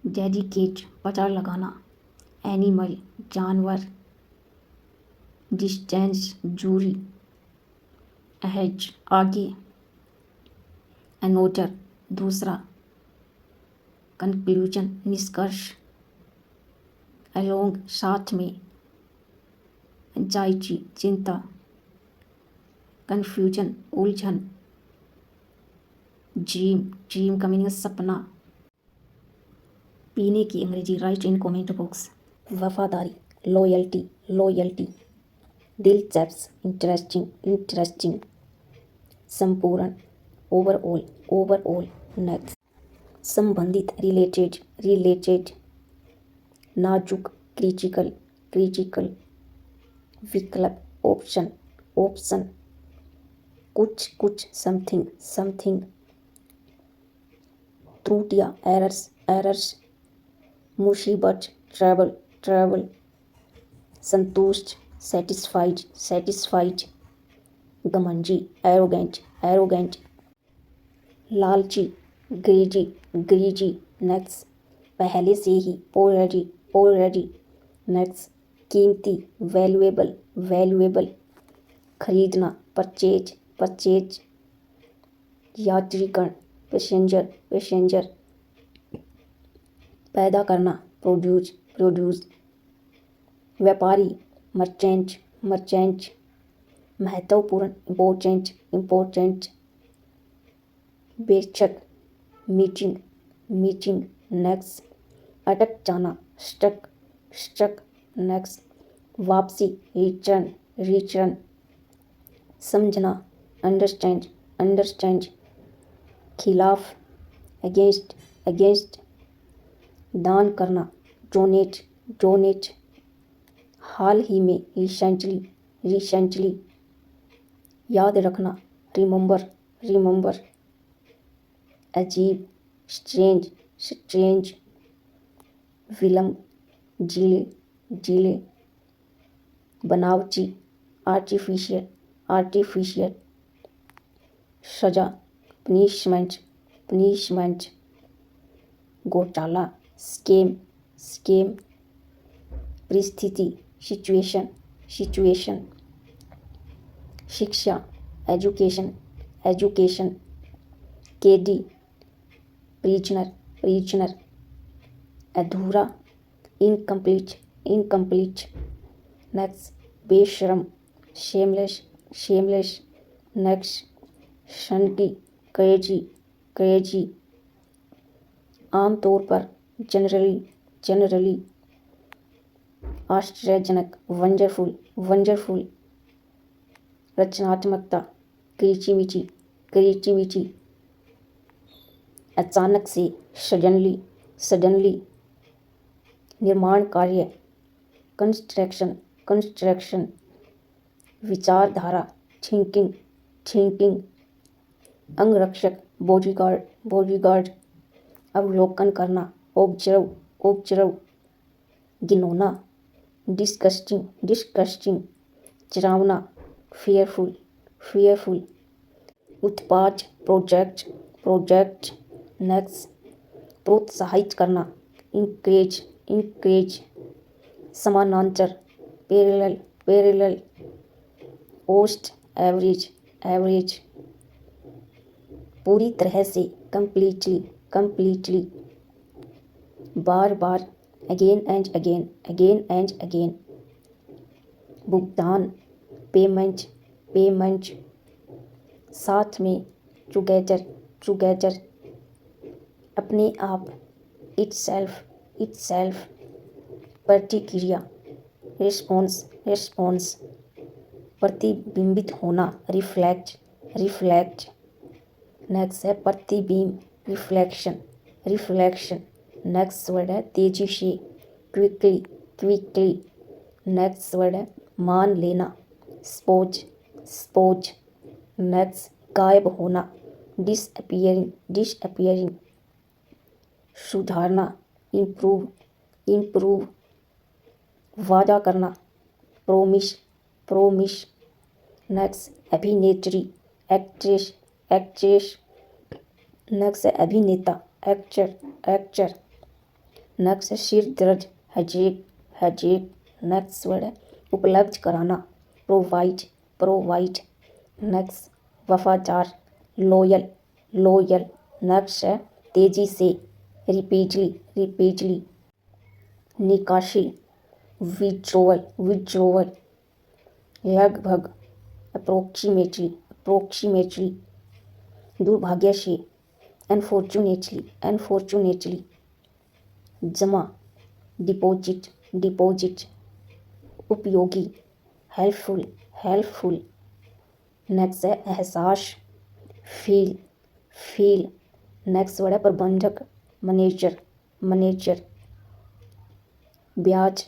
डेडिकेट, पता लगाना। एनिमल, जानवर। डिस्टेंस, दूरी। अहेज, आगे। अनोदर, दूसरा। कंक्लूजन, निष्कर्ष। अलोंग, साथ में। एंजाइटी, चिंता। कन्फ्यूजन, उलझन। ड्रीम, ड्रीम का मीनिंग है सपना। पीने की अंग्रेजी राइट इन कमेंट बॉक्स। वफादारी, लॉयल्टी, लॉयल्टी। दिलचस्प, इंटरेस्टिंग, इंटरेस्टिंग। संपूर्ण, ओवरऑल, ओवरऑल। नेक्स्ट, संबंधित, रिलेटेड, रिलेटेड। नाजुक, क्रिटिकल, क्रिटिकल। विकल्प, ऑप्शन, ऑप्शन। कुछ, कुछ, समथिंग, समथिंग। त्रुटियां, एरर्स, एरर्स। मुसीबत, ट्रबल, ट्रबल। संतुष्ट, सेटिस्फाइड, सेटिस्फाइड। घमंडी, एरोगेंट, एरोगेंट। लालची, ग्रीजी, ग्रीजी। नेक्स्ट, पहले से ही, ऑलरेडी, ऑलरेडी। नेक्स्ट, कीमती, वैल्यूएबल, वैल्यूएबल। खरीदना, परचेज, परचेज। यात्रीगण, पैसेंजर, पैसेंजर। पैदा करना, प्रोड्यूस, प्रोड्यूस। व्यापारी, मर्चेंट, मर्चेंट। महत्वपूर्ण, इम्पोर्टेंट, इम्पोर्टेंट। बेशक, मीटिंग, मीटिंग। नेक्स्ट, अटक जाना, स्टक, स्टक। नेक्स्ट, वापसी, रिटर्न, रिटर्न। समझना, अंडरस्टैंड, अंडरस्टैंड। खिलाफ, अगेंस्ट, अगेंस्ट। दान करना, डोनेट, डोनेट। हाल ही में, रिसेंटली, रिसेंटली। याद रखना, रिमेंबर, रिमेंबर। अजीब, स्ट्रेंज, स्ट्रेंज। विलम्ब, डिले, डिले। बनावटी, आर्टिफिशियल, आर्टिफिशियल। सजा, पनिशमेंट, पनिशमेंट। घोटाला, स्कैम, स्कैम। परिस्थिति, सिचुएशन, सिचुएशन। शिक्षा, एजुकेशन, एजुकेशन। कैदी, प्रिजनर, प्रिजनर। अधूरा, इनकम्प्लीट, इनकम्प्लीट। नेक्स्ट, बेशरम, शेमलेस, शेमलेस। नेक्स्ट, शनकी, क्रेजी, क्रेजी। आमतौर पर, जनरली, जनरली। आश्चर्यजनक, वंडरफुल, वंडरफुल। रचनात्मकता, क्रिएटिविटी, क्रिएटिविटी। अचानक से, सडनली, सडनली। निर्माण कार्य, कंस्ट्रक्शन, कंस्ट्रक्शन। विचारधारा, थिंकिंग, थिंकिंग। अंगरक्षक, बॉडीगार्ड, बॉडीगार्ड। अवलोकन करना, ऑब्जर्व, ऑब्जर्व। घिनौना, डिस्गस्टिंग, डिस्गस्टिंग। डरावना, फियरफुल, फियरफुल। उत्पाद, प्रोजेक्ट, प्रोजेक्ट। नेक्स्ट, प्रोत्साहित करना, इंकरेज, इंकरेज। समानांतर, parallel, parallel, post, average, average, पूरी तरह से, completely, completely, bar bar, again and again, again and again, भुगतान, पेमेंट, पेमेंट, साथ में, टुगेदर, टुगेदर, अपने आप, इटसेल्फ, इटसेल्फ, प्रतिक्रिया, रिस्पॉन्स, रिस्पॉन्स, प्रतिबिंबित होना, रिफ्लेक्ट, रिफ्लेक्ट, नेक्स्ट है प्रतिबिंब, रिफ्लेक्शन, रिफ्लेक्शन, नेक्स्ट वर्ड है तेजी से, क्विकली, क्विकली, नेक्स्ट वर्ड है मान लेना, स्पोज, स्पोज, नेक्स्ट गायब होना, डिसअपियरिंग, डिसअपियरिंग, सुधारना, इम्प्रूव, इम्प्रूव, वादा करना, प्रोमिस, प्रोमिस, नेक्स्ट अभिनेत्री, एक्ट्रेस, एक्ट्रेस, नेक्स्ट है अभिनेता, एक्टर, एक्टर, नेक्स्ट है सिर दर्द, हेडेक, हेडेक, नेक्स्ट वर्ड है उपलब्ध कराना, प्रोवाइड, प्रोवाइड, नेक्स्ट वफादार, लॉयल, लॉयल, नेक्स्ट है तेजी से, रिपीटली, रिपीटली, निकाशी, विड्रॉवल, विड्रॉवल, लगभग, अप्रोक्सीमेटली, अप्रोक्सीमेटली, दुर्भाग्य से, अनफॉर्चुनेटली, अनफॉर्चुनेटली, जमा, डिपॉजिट, डिपॉजिट, उपयोगी, हेल्पफुल, हेल्पफुल, नेक्स्ट है एहसास, फील, फील, नेक्स्ट वर्ड है प्रबंधक, मैनेजर, मैनेजर, ब्याज,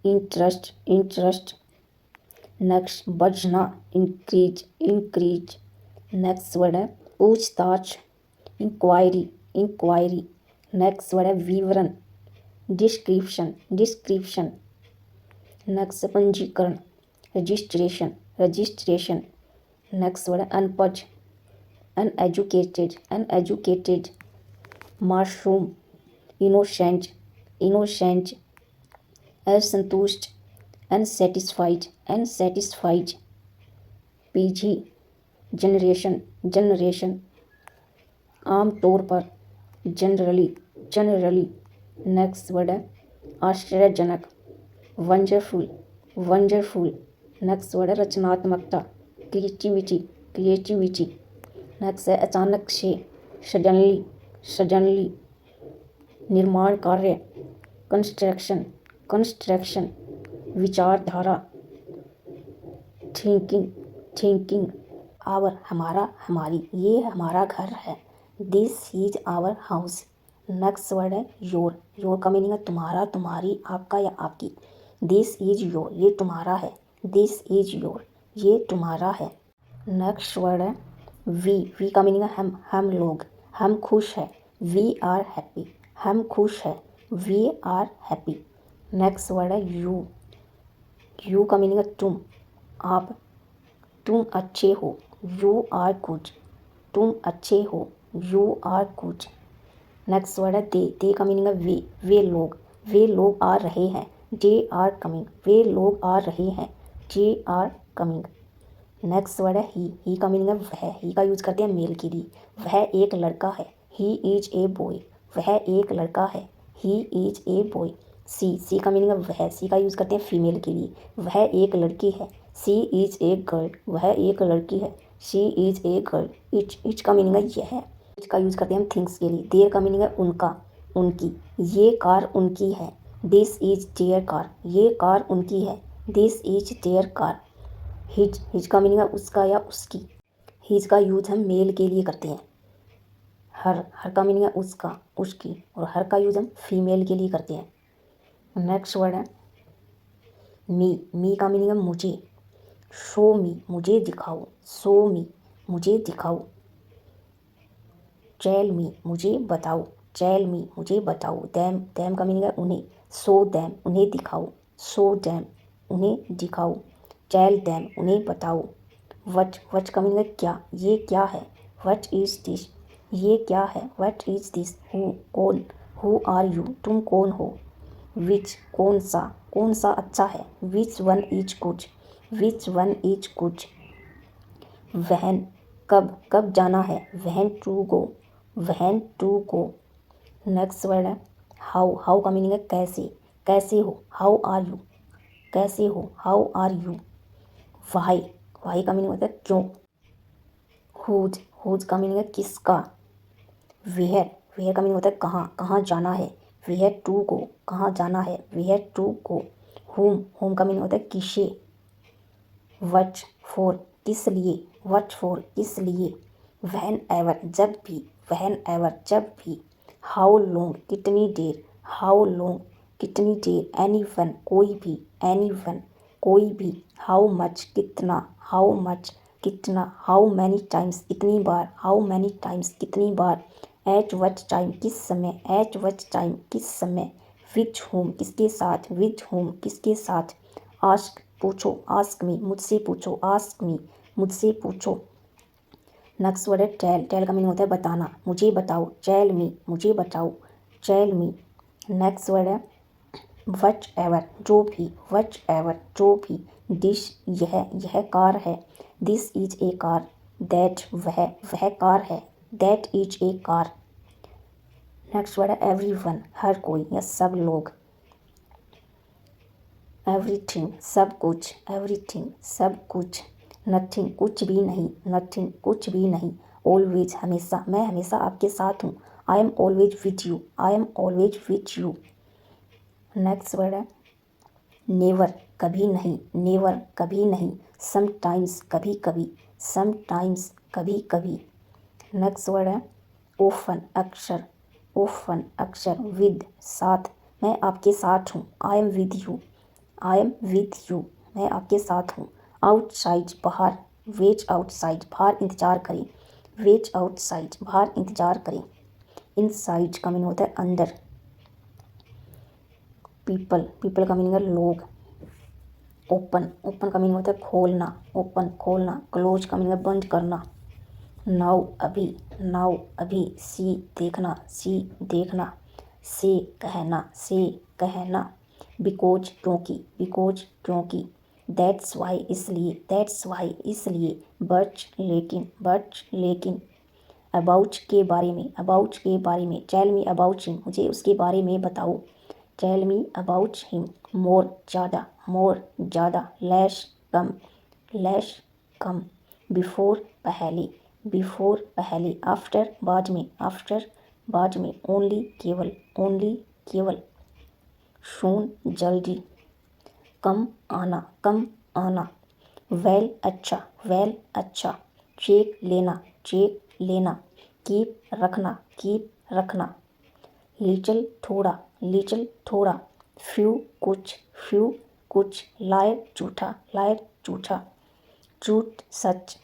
इंटरेस्ट, इंटरेस्ट, नेक्स्ट बढ़ना, इंक्रीज, इंक्रीज, नेक्स्ट वर्ड है पूछताछ, इंक्वायरी, इंक्वायरी, नेक्स्ट वर्ड है विवरण, डिस्क्रिप्शन, डिस्क्रिप्शन, नेक्स्ट पंजीकरण, रजिस्ट्रेशन, रजिस्ट्रेशन, नेक्स्ट वर्ड है अनपढ़, अनएजुकेटेड, अनएजुकेटेड, मासूम, इनोसेंट, इनोसेंट, असंतुष्ट, अनसेटिस्फाइड, अनसेटिस्फाइड, पीढ़ी, जनरेशन, जनरेशन, आमतौर पर, जनरली, जनरली, नेक्स्ट वर्ड है आश्चर्यजनक, वंडरफुल, वंडरफुल, नेक्स्ट वर्ड है रचनात्मकता, क्रिएटिविटी, क्रिएटिविटी, नेक्स्ट है अचानक से, सडनली, सडनली, निर्माण कार्य, कंस्ट्रक्शन, कंस्ट्रक्शन, विचारधारा, थिंकिंग, थिंकिंग, आवर, हमारा, हमारी, ये हमारा घर है, this is our house, next word है योर, योर का मीनिंग है तुम्हारा, तुम्हारी, आपका या आपकी, दिस इज योर, ये तुम्हारा है, दिस इज योर, ये तुम्हारा है, नेक्स्ट वर्ड है वी का मीनिंग है हम लोग, हम खुश है, वी आर हैप्पी, हम खुश है, we are happy, next word है यू, यू का मीनिंग है तुम, आप, तुम अच्छे हो, यू आर गुड, तुम अच्छे हो, you are good, next word है दे का मीनिंग है वे लोग आ रहे हैं, दे आर कमिंग, वे लोग आ रहे हैं, they are coming, next word है ही का मीनिंग है वह, ही का यूज करते हैं मेल के लिए, वह एक लड़का है, ही इज ए बॉय, वह एक लड़का है, ही इज ए बॉय, सी का मीनिंग है वह, सी का यूज़ करते हैं फीमेल के लिए, वह एक लड़की है, सी इज ए गर्ल, वह एक लड़की है, she is a girl, etch का मीनिंग है यह, इच का यूज़ करते हैं हम थिंग्स के लिए, देयर का मीनिंग है उनका, उनकी, ये कार उनकी है, दिस इज देयर कार, ये कार उनकी है, this is their car, his का मीनिंग है उसका या उसकी, हिज का यूज हम मेल के लिए करते हैं, हर का मीनिंग है उसका, उसकी, और हर का यूज हम फीमेल के लिए करते हैं, नेक्स्ट वर्ड है मी का मीनिंग है मुझे, शो मी, मुझे दिखाओ, शो मी, मुझे दिखाओ, टेल मी, मुझे बताओ, टेल मी, मुझे बताओ, दैम का मीनिंग है उन्हें, शो दैम, उन्हें दिखाओ, शो दैम, उन्हें दिखाओ, टेल दैम, उन्हें बताओ, वट का मीनिंग है क्या, ये क्या है, वट इज दिस, ये क्या है, वट इज दिस, हु, कौन, हु आर यू, तुम कौन हो, विच कौन सा अच्छा है, which one is good, which one is good. वहन कब जाना है, वहन टू गो, वहन टू गो। नेक्स्ट वर्ड है हाउ का मीनिंग है कैसे हो, हाउ आर यू, कैसे हो, हाउ आर यू। वाई का मीनिंग होता है क्यों। हुज का मीनिंग है किसका। वेयर का मीनिंग होता है कहाँ जाना है, वेयर टू गो, कहाँ जाना है, वेयर टू गो। होम का मीनिंग होता है किसे। वट फॉर किस लिए, वट फॉर किस लिए। व्हेन एवर जब भी। हाउ लॉन्ग कितनी देर, हाउ लॉन्ग कितनी देर। एनीवन कोई भी। हाउ मच कितना। हाउ मैनी टाइम्स कितनी बार, एट वट टाइम किस समय। विच होम किसके साथ। आस्क पूछो, आस्क मी मुझसे पूछो। नेक्स्ट वर्ड है टेल का मीनिंग होता है बताना, मुझे बताओ, टेल मी। नेक्स्ट वर्ड है वट एवर जो भी। दिस यह कार है, this is a car. That वह कार है, that is a car. Next word है एवरीवन हर कोई या सब लोग। एवरीथिंग सब कुछ। नथिंग कुछ भी नहीं। ऑलवेज हमेशा, मैं हमेशा आपके साथ हूँ। I am always with you. Next word है नेवर कभी नहीं। समटाइम्स कभी। नेक्स्ट वर्ड है ओफन अक्षर विद साथ, मैं आपके साथ हूँ। आई एम विद यू, मैं आपके साथ हूँ। आउटसाइड बाहर, वेट आउटसाइड बाहर इंतजार करें। इनसाइड का मीनिंग होता है अंदर। पीपल का मीनिंग है लोग। ओपन का मीनिंग होता है खोलना। क्लोज का मीनिंग है बंद करना। नाउ अभी। सी देखना। से कहना। बिकॉज क्योंकि। दैट्स वाई इसलिए। बट लेकिन। अबाउट के बारे में। टेल मी अबाउट हिम, मुझे उसके बारे में बताओ। Tell me about him. More ज़्यादा। लेस कम। बिफोर पहले। आफ्टर बाद में। ओनली केवल। सून जल्दी। कम आना। वेल अच्छा। चेक लेना। कीप रखना। लिटिल थोड़ा। फ्यू कुछ। लायर झूठा। ट्रूथ सच।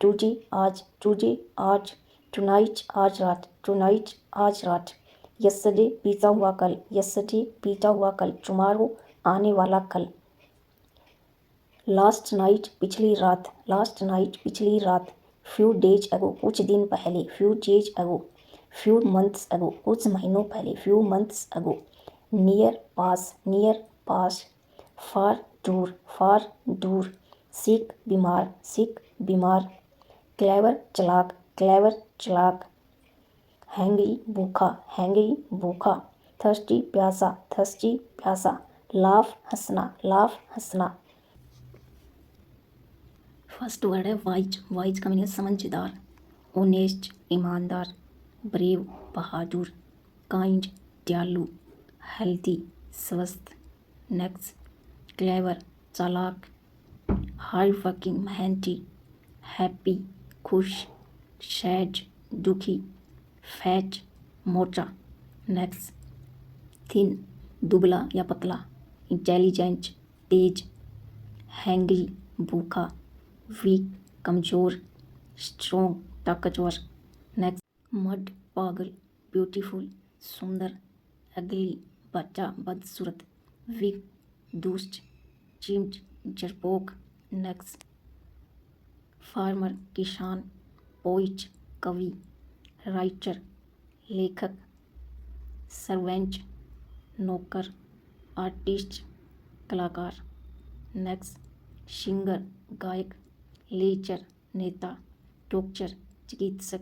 टुडे आज। टुनाइट आज रात। यस्टरडे बीता हुआ कल। टुमारो आने वाला कल। लास्ट नाइट पिछली रात। फ्यू डेज अगो कुछ दिन पहले। फ्यू मंथ्स अगो कुछ महीनों पहले। नियर पास। फार दूर। सिक बीमार। क्लेवर चालाक। हैंग्री भूखा। थर्स्टी प्यासा। लाफ हंसना। फर्स्ट वर्ड है वाइज का मीनिंग समझदार। ऑनेस्ट ईमानदार। ब्रेव बहादुर। काइंड दयालु। हेल्दी स्वस्थ। नेक्स्ट क्लेवर चालाक। हार्ड वर्किंग मेहनती। हैप्पी खुश। सैड दुखी। फैट मोटा। नेक्स्ट थिन दुबला या पतला। इंटेलिजेंट तेज। हैंग्री भूखा। वीक कमजोर। स्ट्रॉन्ग ताकतवर। नेक्स्ट मड पागल। ब्यूटीफुल सुंदर। अगली बच्चा बदसूरत। वीक दुष्ट। चिम्ड जरपोक। नेक्स्ट फार्मर किसान। पोइट कवि। राइटर लेखक। सर्वेंट नौकर, आर्टिस्ट कलाकार। नेक्स्ट, सिंगर गायक, लेक्चर नेता, डॉक्टर चिकित्सक,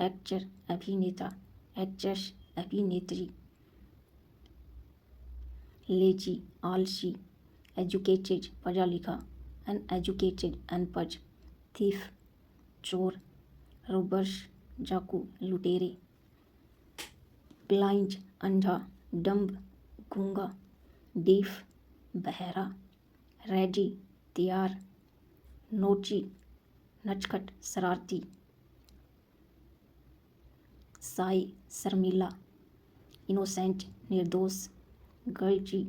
एक्टर अभिनेता, एक्ट्रेस अभिनेत्री। लेजी आलसी, एजुकेटेड पढ़ा लिखा, अनएजुकेटेड अनपढ़। थीफ चोर, रोबर्स डाकू लुटेरे। ब्लाइंड अंधा, डम्ब गूंगा, डीफ बहरा। रेडी तैयार, नोची नटखट शरारती। साई शर्मिला, इनोसेंट निर्दोष, गल्टी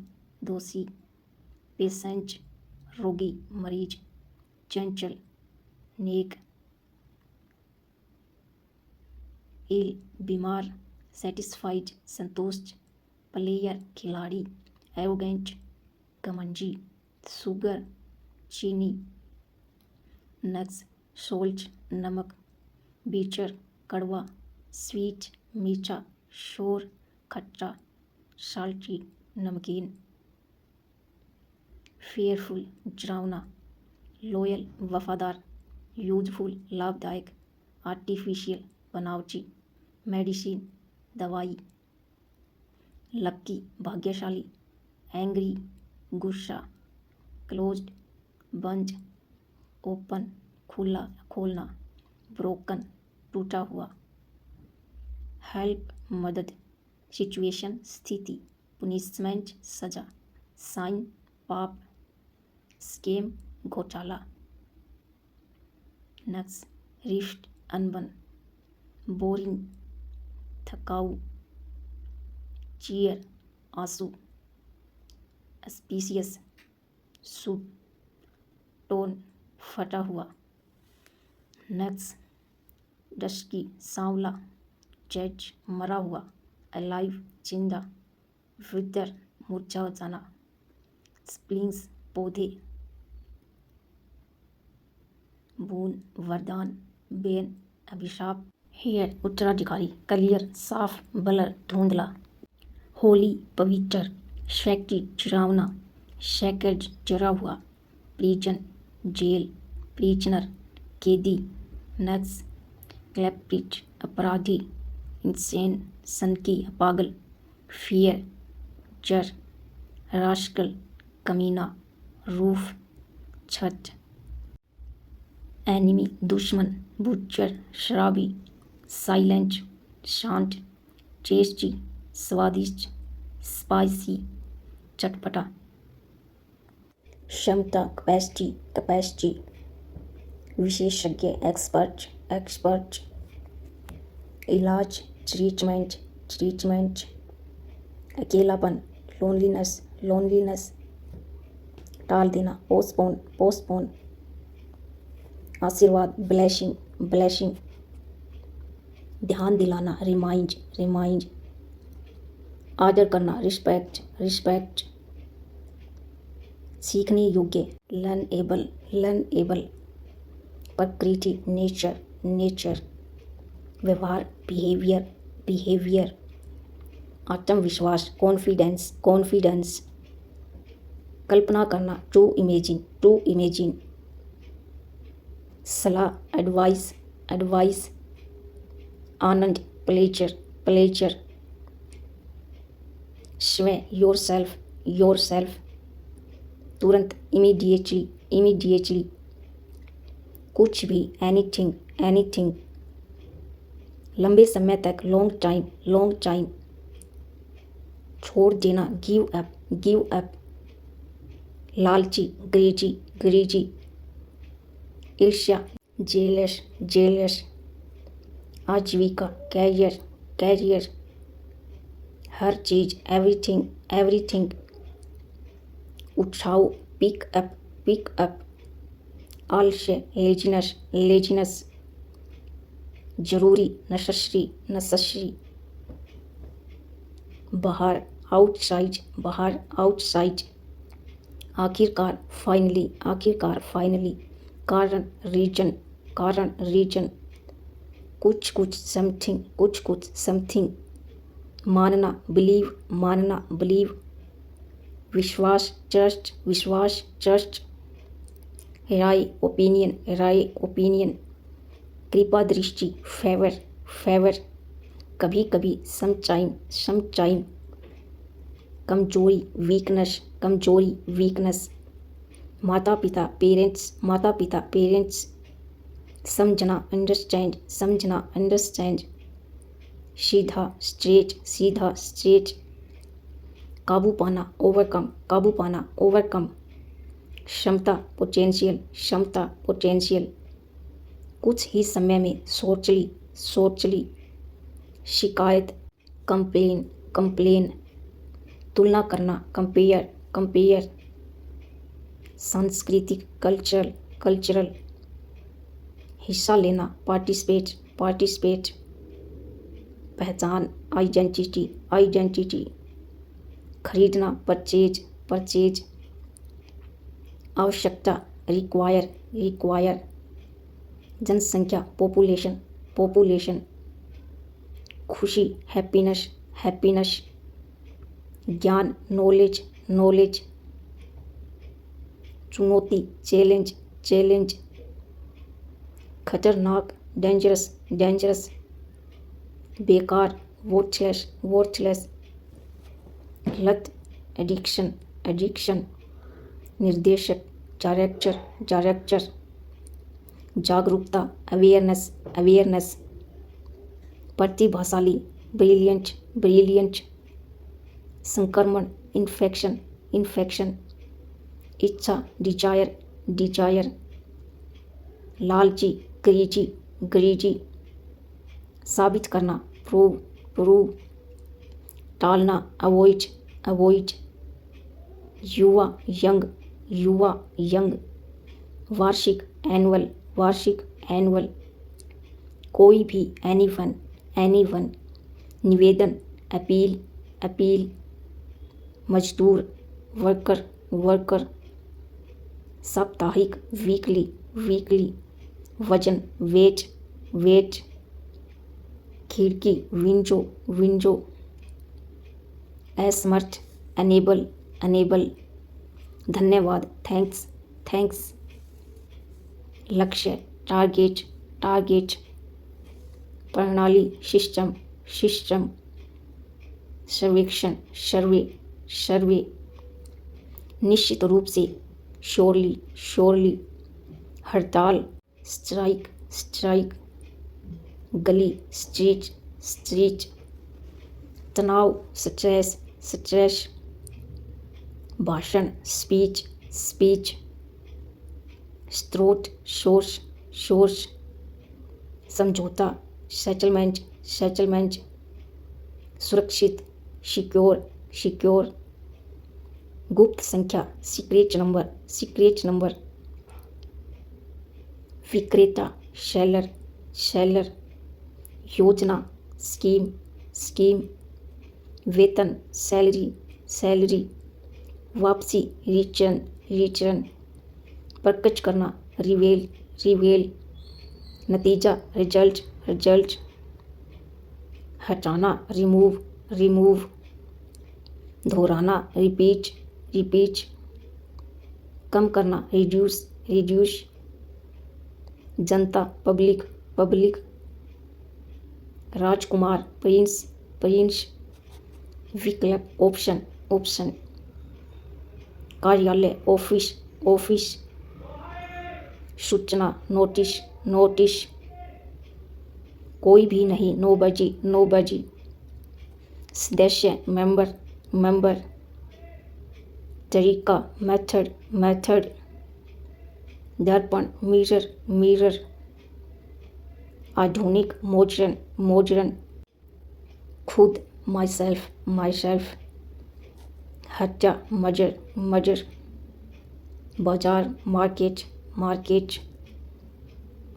दोषी। पेशेंट रोगी मरीज, चंचल नेक। इल बीमार, सेटिस्फाइड संतुष्ट। प्लेयर खिलाड़ी, एरोगेंट घमंडी। शुगर चीनी। नेक्स्ट, सोल्ट नमक, बीचर कड़वा, स्वीट मीठा, शोर खट्टा, साल्टी नमकीन। फेयरफुल डरावना, लॉयल वफादार, यूजफुल लाभदायक, आर्टिफिशियल बनावटी, मेडिसिन दवाई। लक्की भाग्यशाली, एंग्री गुस्सा, क्लोज्ड बंद, ओपन खुला खोलना, ब्रोकन टूटा हुआ। हेल्प मदद, सिचुएशन स्थिति, पुनिशमेंट सजा, साइन पाप, स्केम घोटाला। नेक्स्ट, रिफ्ट अनबन, बोरिंग थकाऊ, चीयर आंसू, स्पीसियस शुभ, टोन फटा हुआ। नेक्स्ट, डस्की सांवला, डेड मरा हुआ, अलाइव जिंदा, विदर मुरझा जाना, स्प्लिंग्स पौधे। बून वरदान, बेन अभिशाप। हेयर उत्तराधिकारी, क्लियर साफ, ब्लर धुंधला। होली पवित्र, सेक्रेड डरावना, सेक्रेड जरा हुआ। प्रिजन जेल, प्रिजनर कैदी। नेक्स्ट, क्लैप्रिट अपराधी, इंसेन सनकी पागल। फियर जर, रास्कल कमीना, रूफ छत। एनिमी दुश्मन, बुचर शराबी। साइलेंट शांत, टेस्टी स्वादिष्ट, स्पाइसी चटपटा। क्षमता कैपेसिटी कैपेसिटी, विशेषज्ञ एक्सपर्ट एक्सपर्ट। इलाज ट्रीटमेंट ट्रीटमेंट। अकेलापन लोनलीनेस लोनलीनेस। टाल देना पोस्टपोन पोस्टपोन। आशीर्वाद ब्लेसिंग ब्लेसिंग। ध्यान दिलाना रिमाइंड रिमाइंड। आदर करना रिस्पेक्ट रिस्पेक्ट। सीखने योग्य लर्नेबल लर्नेबल। प्रकृति नेचर नेचर। व्यवहार बिहेवियर बिहेवियर। आत्मविश्वास कॉन्फिडेंस कॉन्फिडेंस। कल्पना करना टू इमेजिन टू इमेजिन। सलाह एडवाइस एडवाइस। आनंद प्लेजर प्लेजर। स्वयं योरसेल्फ योरसेल्फ। तुरंत इमीडिएटली इमीडिएटली। कुछ भी एनीथिंग एनीथिंग। लंबे समय तक लॉन्ग टाइम। छोड़ देना गिव अप। लालची ग्रेजी ग्रेजी। ईर्ष्या जेलस जेलस। आजीविका कैरियर कैरियर। हर चीज एवरीथिंग एवरीथिंग। उत्साह पिक अप। आलस्य लेजिनस लेजिनस। जरूरी नेसेसरी नेसेसरी। बाहर आउटसाइड। आखिरकार फाइनली। कारण रीजन। कुछ समथिंग मानना बिलीव, मानना बिलीव, विश्वास ट्रस्ट, विश्वास ट्रस्ट, राय ओपिनियन, राय ओपिनियन, कृपा दृष्टि फेवर, फेवर, कभी कभी समटाइम, समटाइम, कमजोरी वीकनेस, कमजोरी वीकनेस, माता पिता पेरेंट्स, माता पिता पेरेंट्स, समझना अंडरस्टैंड, समझना अंडरस्टैंड, सीधा स्ट्रेट, सीधा स्ट्रेट, काबू पाना ओवरकम, काबू पाना ओवरकम, क्षमता पोटेंशियल, क्षमता पोटेंशियल, कुछ ही समय में सोच ली, सोच ली, शिकायत कंप्लेन, कंप्लेन, तुलना करना कंपेयर, कंपेयर, सांस्कृतिक कल्चरल, कल्चरल, हिस्सा लेना पार्टिसिपेट, पार्टिसिपेट, पहचान आइडेंटिटी, आइडेंटिटी, खरीदना परचेज, परचेज, आवश्यकता रिक्वायर, रिक्वायर, जनसंख्या पॉपुलेशन, पॉपुलेशन, खुशी हैप्पीनेस, हैप्पीनेस, ज्ञान नॉलेज, नॉलेज, चुनौती चैलेंज, चैलेंज, खतरनाक डेंजरस, डेंजरस, बेकार वर्थलेस, वर्थलेस, लत एडिक्शन, एडिक्शन, निर्देशक डायरेक्टर, डायरेक्टर, जागरूकता अवेयरनेस, अवेयरनेस, प्रतिभाशाली ब्रिलियंट, ब्रिलियंट, संक्रमण इन्फेक्शन, इन्फेक्शन, इच्छा डिजायर, डिजायर, लालची ग्रीजी, ग्रीजी, साबित करना प्रूव, प्रूव, टालना अवॉइड, अवॉइड, युवा यंग, युवा यंग, वार्षिक एनुअल, वार्षिक एनुअल, कोई भी एनीवन, एनीवन, निवेदन अपील, अपील, मजदूर वर्कर, वर्कर, साप्ताहिक वीकली, वीकली, वजन वेट, वेट, खिड़की विंडो, विंडो, असमर्थ अनेबल, अनेबल, धन्यवाद थैंक्स, थैंक्स, लक्ष्य टारगेट, टारगेट, प्रणाली सिस्टम, सिस्टम, सर्वेक्षण सर्वे, सर्वे, निश्चित रूप से श्योरली, श्योरली, हड़ताल स्ट्राइक, स्ट्राइक, गली स्ट्रीट, स्ट्रीट, तनाव स्ट्रेस, स्ट्रेस, भाषण स्पीच, स्पीच, स्रोत सोर्स, सोर्स, समझौता सेटलमेंट, सेटलमेंट, सुरक्षित सिक्योर, सिक्योर, गुप्त संख्या सीक्रेट नंबर, सीक्रेट नंबर, विक्रेता सेलर, सेलर, योजना स्कीम, स्कीम, वेतन सैलरी, सैलरी, वापसी रिटर्न, रिटर्न, प्रकट करना रिवेल, रिवेल, नतीजा रिजल्ट, रिजल्ट, हटाना रिमूव, रिमूव, दोहराना रिपीट, रिपीट, कम करना रिड्यूस, रिड्यूस, जनता पब्लिक, पब्लिक, राजकुमार प्रिंस, प्रिंस, विकल्प ऑप्शन, ऑप्शन, कार्यालय ऑफिस, ऑफिस, सूचना नोटिस, नोटिस, कोई भी नहीं नोबडी, नोबडी, सदस्य मेंबर, मेंबर, तरीका मेथड, मेथड, दर्पण मिरर, मिरर, आधुनिक मॉडर्न, मॉडर्न, खुद माई सेल्फ, माई सेल्फ, हत्या मजर, मजर, बाजार मार्केट, मार्केट,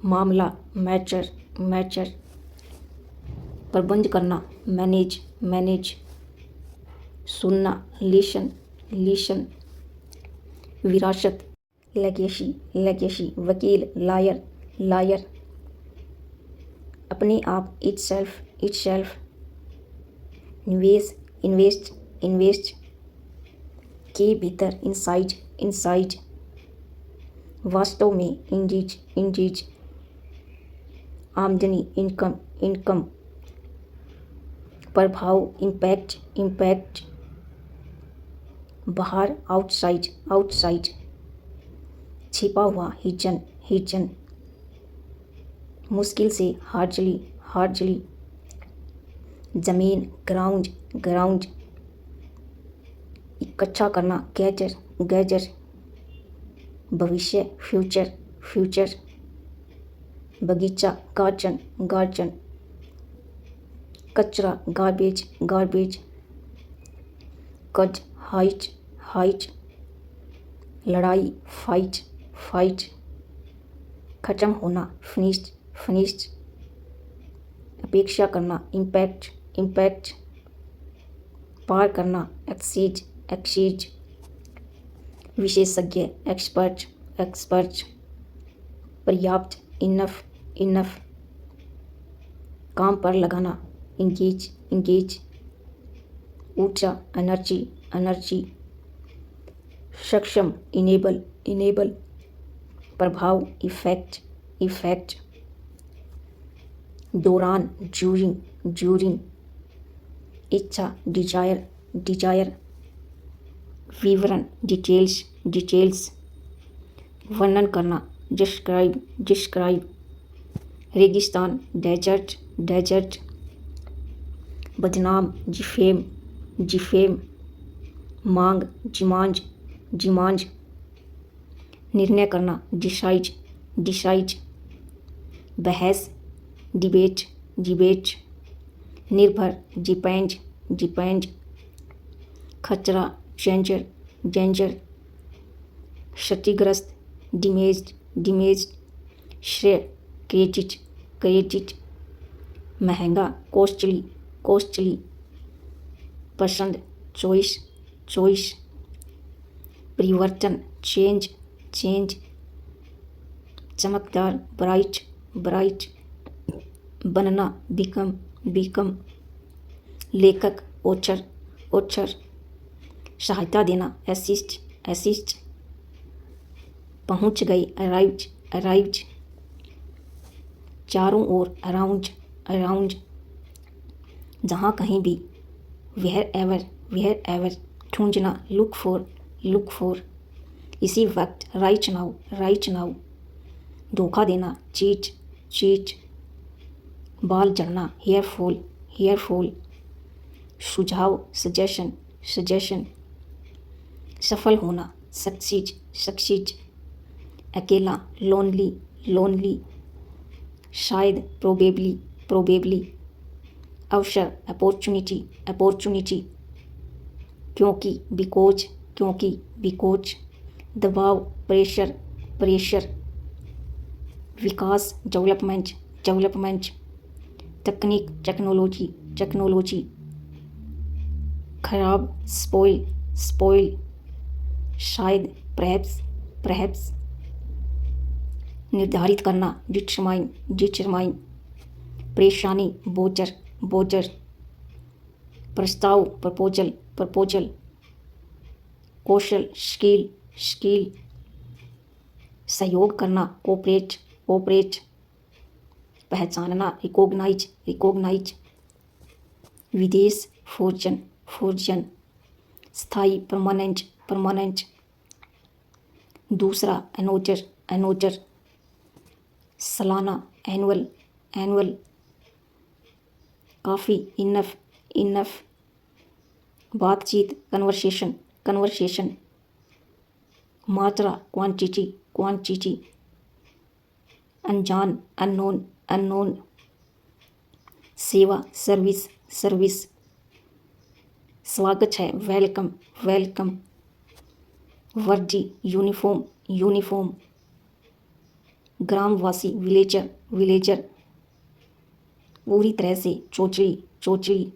मामला मैटर, मैटर, प्रबंध करना मैनेज, मैनेज, सुनना लिसन, लिसन, विरासत लेगेसी, लेगेसी, वकील लायर, लायर, अपने आप इट सेल्फ, निवेश, इन्वेस्ट, इन्वेस्ट, के भीतर, इनसाइड, इनसाइड, वास्तव में, इंडीज, इंडीज, आमदनी, इनकम, इनकम, प्रभाव, इम्पैक्ट, इम्पैक्ट, बाहर, आउटसाइड, आउटसाइड, छिपा हुआ, हिडन, हिडन, मुश्किल से, हार्डली, हार्डली, जमीन, ग्राउंड, ग्राउंड, इकट्ठा करना, गैदर, गैदर, भविष्य, फ्यूचर, फ्यूचर, बगीचा, गार्डन, गार्डन, कचरा, गार्बेज, गार्बेज, कद, हाइट, हाइट, लड़ाई, फाइट, फाइट, खत्म होना, फिनिश्ड, फिनिश्ड, अपेक्षा करना, इम्पैक्ट, इम्पैक्ट, पार करना, एक्सीड, एक्सीड, विशेषज्ञ, एक्सपर्ट, एक्सपर्ट, पर्याप्त, इनफ, इनफ, काम पर लगाना, इंगेज, इंगेज, ऊर्जा, एनर्जी, एनर्जी, सक्षम, इनेबल, इनेबल, प्रभाव, इफेक्ट, इफेक्ट, दौरान, ड्यूरिंग, ड्यूरिंग, इच्छा, डिजायर, डिजायर, विवरण, डिटेल्स, डिटेल्स, वर्णन करना, डिस्क्राइब, डिस्क्राइब, रेगिस्तान, डेजर्ट, डेजर्ट, बदनाम, जिफेम, जिफेम, मांग, डिमांड, डिमांड, निर्णय करना, डिसाइड, डिसाइड, बहस, डिबेट, डिबेट, निर्भर, डिपेंड, डिपेंड, खतरा, डेंजर, डेंजर, क्षतिग्रस्त, डिमेज्ड, डिमेज्ड, श्रेय, क्रेडिट, क्रेडिट, महंगा, कॉस्टली, कॉस्टली, पसंद, चॉइस, चॉइस, परिवर्तन, चेंज, चेंज, चमकदार, ब्राइट, ब्राइट, बनना, बिकम, बिकम, लेखक, ऑथर, ऑथर, सहायता देना, असिस्ट, असिस्ट, पहुंच गई, अराइव्ड, अराइव्ड, चारों ओर, अराउंड, अराउंड, जहाँ कहीं भी, वेयर एवर, वेयर एवर, ढूंढना, लुक फॉर, लुक फॉर, इसी वक्त, राइट नाउ, राइट नाउ, धोखा देना, चीट, चीट, बाल झड़ना, हेयर फॉल, हेयर फॉल, सुझाव, सजेशन, सजेशन, सफल होना, सक्सीड, सक्सीड, अकेला, लोनली, लोनली, शायद, प्रोबेबली, प्रोबेबली, अवसर, अपॉर्चुनिटी, अपॉर्चुनिटी, क्योंकि, बिकॉज, क्योंकि, बिकॉज, दबाव, प्रेशर, प्रेशर, विकास, डेवलपमेंट, डेवलपमेंट, तकनीक, टेक्नोलॉजी, टेक्नोलॉजी, खराब, स्पॉइल, स्पॉइल, शायद, परहैप्स, परहैप्स, निर्धारित करना, डिटरमाइन, डिटरमाइन, परेशानी, बोझर, बोझर, प्रस्ताव, प्रपोजल, प्रपोजल, कौशल, स्किल, स्किल, सहयोग करना, कोऑपरेट, कोऑपरेट, पहचानना, रिकॉग्नाइज, रिकॉग्नाइज, विदेश, फॉर्चन, फॉर्चन, स्थायी, परमानेंट, परमानेंट, दूसरा, एनोजर, एनोजर, सालाना, एनुअल, एनुअल, काफ़ी, इनफ, इनफ, बातचीत, कन्वर्सेशन, कन्वर्सेशन, मात्रा, क्वांटिटी, क्वांटिटी, अनजान, अननोन, अननोन, सेवा, सर्विस, सर्विस, स्वागत है, वेलकम, वेलकम, वर्दी, यूनिफॉर्म, यूनिफॉर्म, ग्रामवासी, विलेजर, विलेजर, पूरी तरह से, चोचली, चोचली,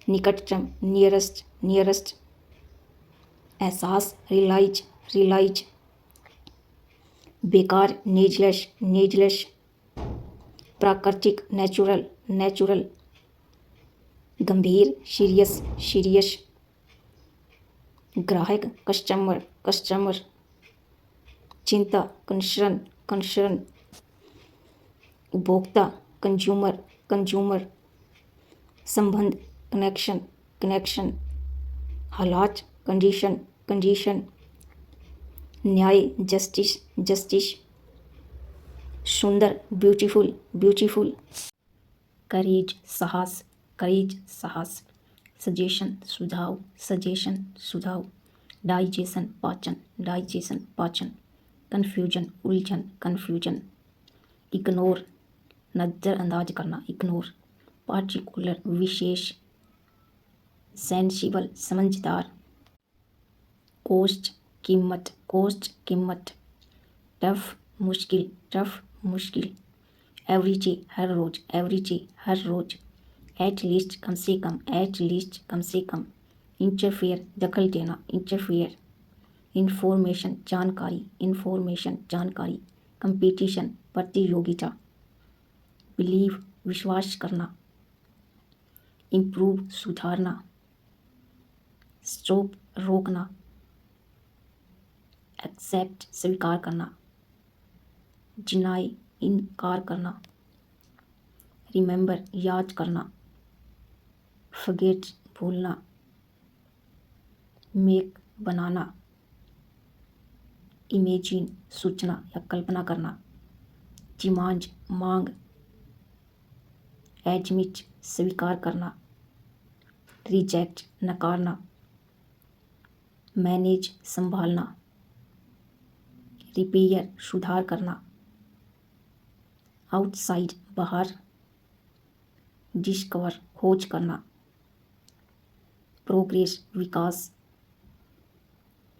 निकटतम, नियरेस्ट, नियरेस्ट, एहसास, रियलाइज, रियलाइज, बेकार, नेजलेस, नेजलेस, प्राकृतिक, नेचुरल, नेचुरल, गंभीर, सीरियस, सीरियस। ग्राहक, कस्टमर, कस्टमर। चिंता, कंसर्न, कंसर्न। उपभोक्ता, कंज्यूमर, कंज्यूमर। संबंध, कनेक्शन, कनेक्शन। हालात, कंडीशन, कंडीशन। न्याय, जस्टिस, जस्टिस। सुंदर, ब्यूटीफुल, ब्यूटीफुल। करेज, साहस, करेज, साहस। सजेशन, सुझाव, सजेशन, सुझाव। डाइजेशन, पाचन, डाइजेशन, पाचन। कन्फ्यूजन, उलझन, कन्फ्यूजन। इग्नोर, नज़रअंदाज करना, इग्नोर। पार्टिकुलर, विशेष। सेंसिबल, समझदार। कॉस्ट, कीमत, कॉस्ट, कीमत। टफ, मुश्किल, टफ, मुश्किल। एवरीडे, हर रोज, एवरीडे, हर रोज। एट लीस्ट, कम से कम, एट लीस्ट, कम से कम। इंटरफेयर, दखल देना, इंटरफेयर। इंफॉर्मेशन, जानकारी, इंफॉर्मेशन, जानकारी। कंपटीशन, प्रतियोगिता। बिलीव, विश्वास करना। इम्प्रूव, सुधारना। स्टॉप, रोकना। एक्सेप्ट, स्वीकार करना। डिनाई, इनकार करना। रिमेंबर, याद करना। फॉरगेट, भूलना। मेक, बनाना। इमेजिन, सोचना या कल्पना करना। डिमांड, मांग। एडमिट, स्वीकार करना। रिजेक्ट, नकारना। मैनेज, संभालना। रिपेयर, सुधार करना। आउटसाइड, बाहर। डिस्कवर, खोज करना। प्रोग्रेस, विकास।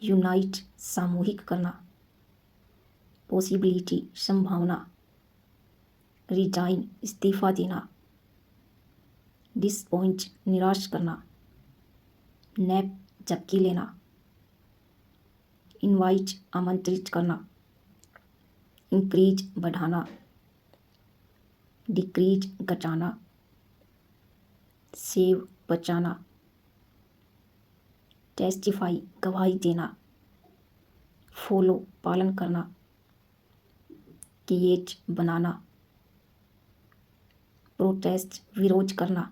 यूनाइट, सामूहिक करना। पॉसिबिलिटी, संभावना। रिजाइन, इस्तीफा देना। डिसपॉइंट, निराश करना। नैप, झपकी लेना। इनवाइट, आमंत्रित करना। इंक्रीज, बढ़ाना। डिक्रीज, घटाना। सेव, बचाना। टेस्टिफाई, गवाही देना। फॉलो, पालन करना। क्रिएट, बनाना। प्रोटेस्ट, विरोध करना।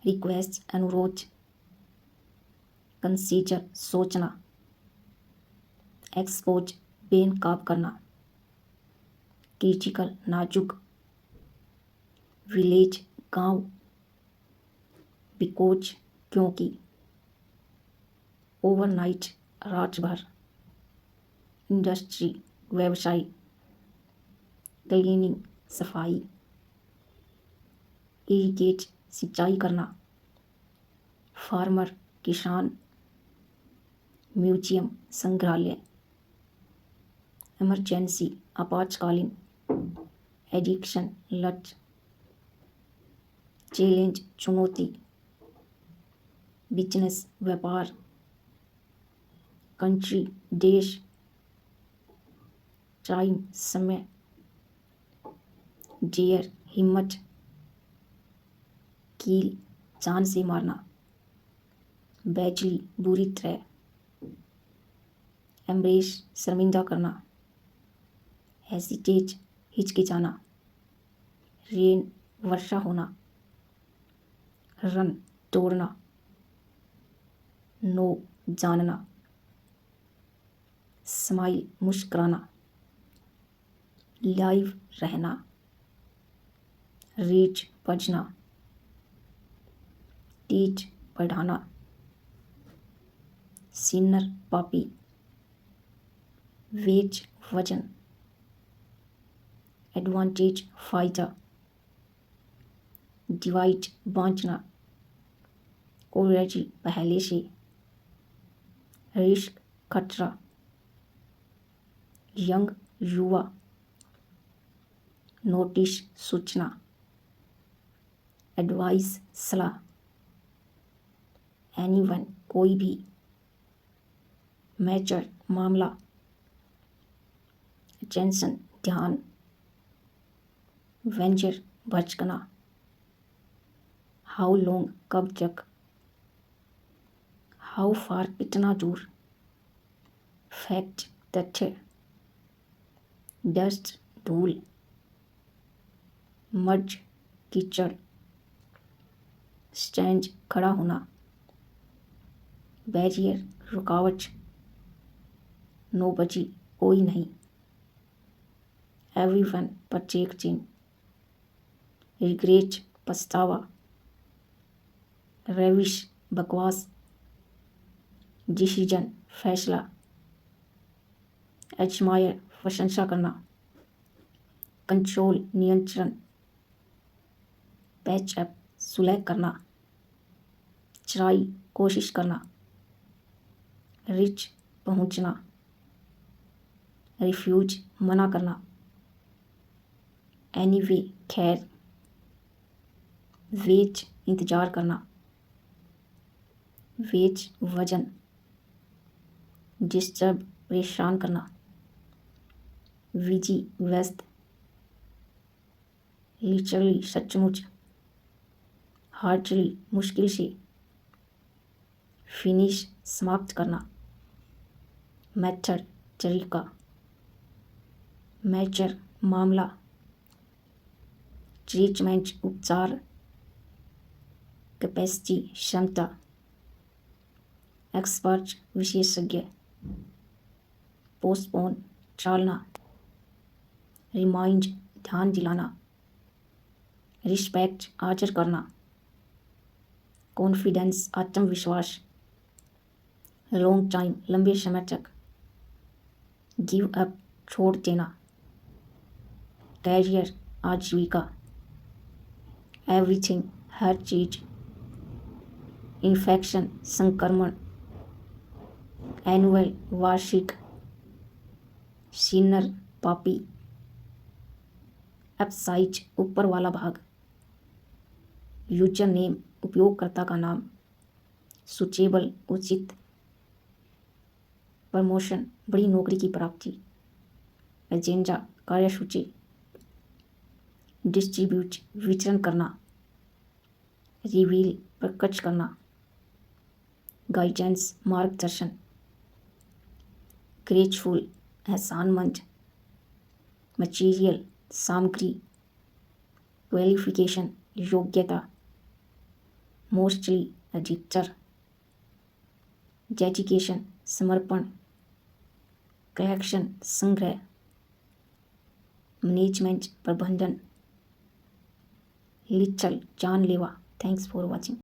रिक्वेस्ट, अनुरोध। कंसीडर, सोचना। एक्सपोज, बेनकाब करना। क्रिटिकल, नाजुक। विलेज, गांव। बिकॉज, क्योंकि। ओवरनाइट, रात भर। इंडस्ट्री, व्यवसाय। क्लीनिंग, सफाई। इरिगेट, सिंचाई करना। फार्मर, किसान। म्यूजियम, संग्रहालय। इमरजेंसी, आपातकालीन। एडिक्शन, लत। चैलेंज, चुनौती। बिजनेस, व्यापार। कंट्री, देश। टाइम, समय। डेयर, हिम्मत। कील, जान से मारना। बैजली, बुरी तरह। एम्ब्रेस, शर्मिंदा करना। हेसिटेट, हिचकिचाना। रेन, वर्षा होना। रन, दौड़ना। नो, जानना। स्माइल, मुस्कुराना। लाइव, रहना। रीड, पढ़ना। टीच, पढ़ाना। सिनर, पापी। वेट, वजन। एडवांटेज, फायदा। डिवाइड, बांटना। ऑलरेडी, पहले से। रिस्क, खतरा। यंग, युवा। नोटिस, सूचना। एडवाइस, सलाह। एनीवन, कोई भी। मैटर, मामला। अटेंशन, ध्यान। वेंचर, भटकना। हाउ लॉन्ग कब तक, हाउ फार कितना दूर, फैक्ट तथ्य, डस्ट धूल, मर्ज कीचड़, स्टैंड खड़ा होना, बैरियर रुकावट, नोबडी कोई नहीं, एवरीवन प्रत्येक चिन्ह, रिग्रेट पछतावा, रेविश बकवास, डिसीजन फैसला, एडमायर प्रशंसा करना, कंट्रोल नियंत्रण, पैच अप सुलह करना, ट्राई कोशिश करना, रिच पहुंचना, रिफ्यूज मना करना, एनीवे खैर, वेज इंतजार करना, वेज वजन, डिस्टर्ब परेशान करना, विजी व्यस्त, लिटरली सचमुच, हार्डली मुश्किल से, फिनिश समाप्त करना, मेथड तरीका, मैचर मामला, ट्रीटमेंट उपचार, कैपेसिटी क्षमता, एक्सपर्ट विशेषज्ञ, पोस्टपोन टालना, रिमाइंड ध्यान दिलाना, रिस्पेक्ट आदर करना, कॉन्फिडेंस आत्मविश्वास, लॉन्ग टाइम लंबे समय तक, गिव अप छोड़ देना, कैरियर आजीविका, एवरीथिंग हर चीज, इन्फेक्शन संक्रमण, एनुअल वार्षिक, सिनर पापी, वेबसाइट ऊपर वाला भाग, यूजर नेम उपयोगकर्ता का नाम, सुचेबल उचित, प्रमोशन बड़ी नौकरी की प्राप्ति, एजेंडा कार्यसूची, डिस्ट्रीब्यूट वितरण करना, रिवील प्रकट करना, गाइडेंस मार्गदर्शन, ग्रेटफुल एहसानमंद, मटीरियल सामग्री, क्वालिफिकेशन योग्यता, मोस्टली अधिकतर, डेडिकेशन समर्पण, कलेक्शन संग्रह, मैनेजमेंट प्रबंधन, लिटल जानलेवा। Thanks for watching.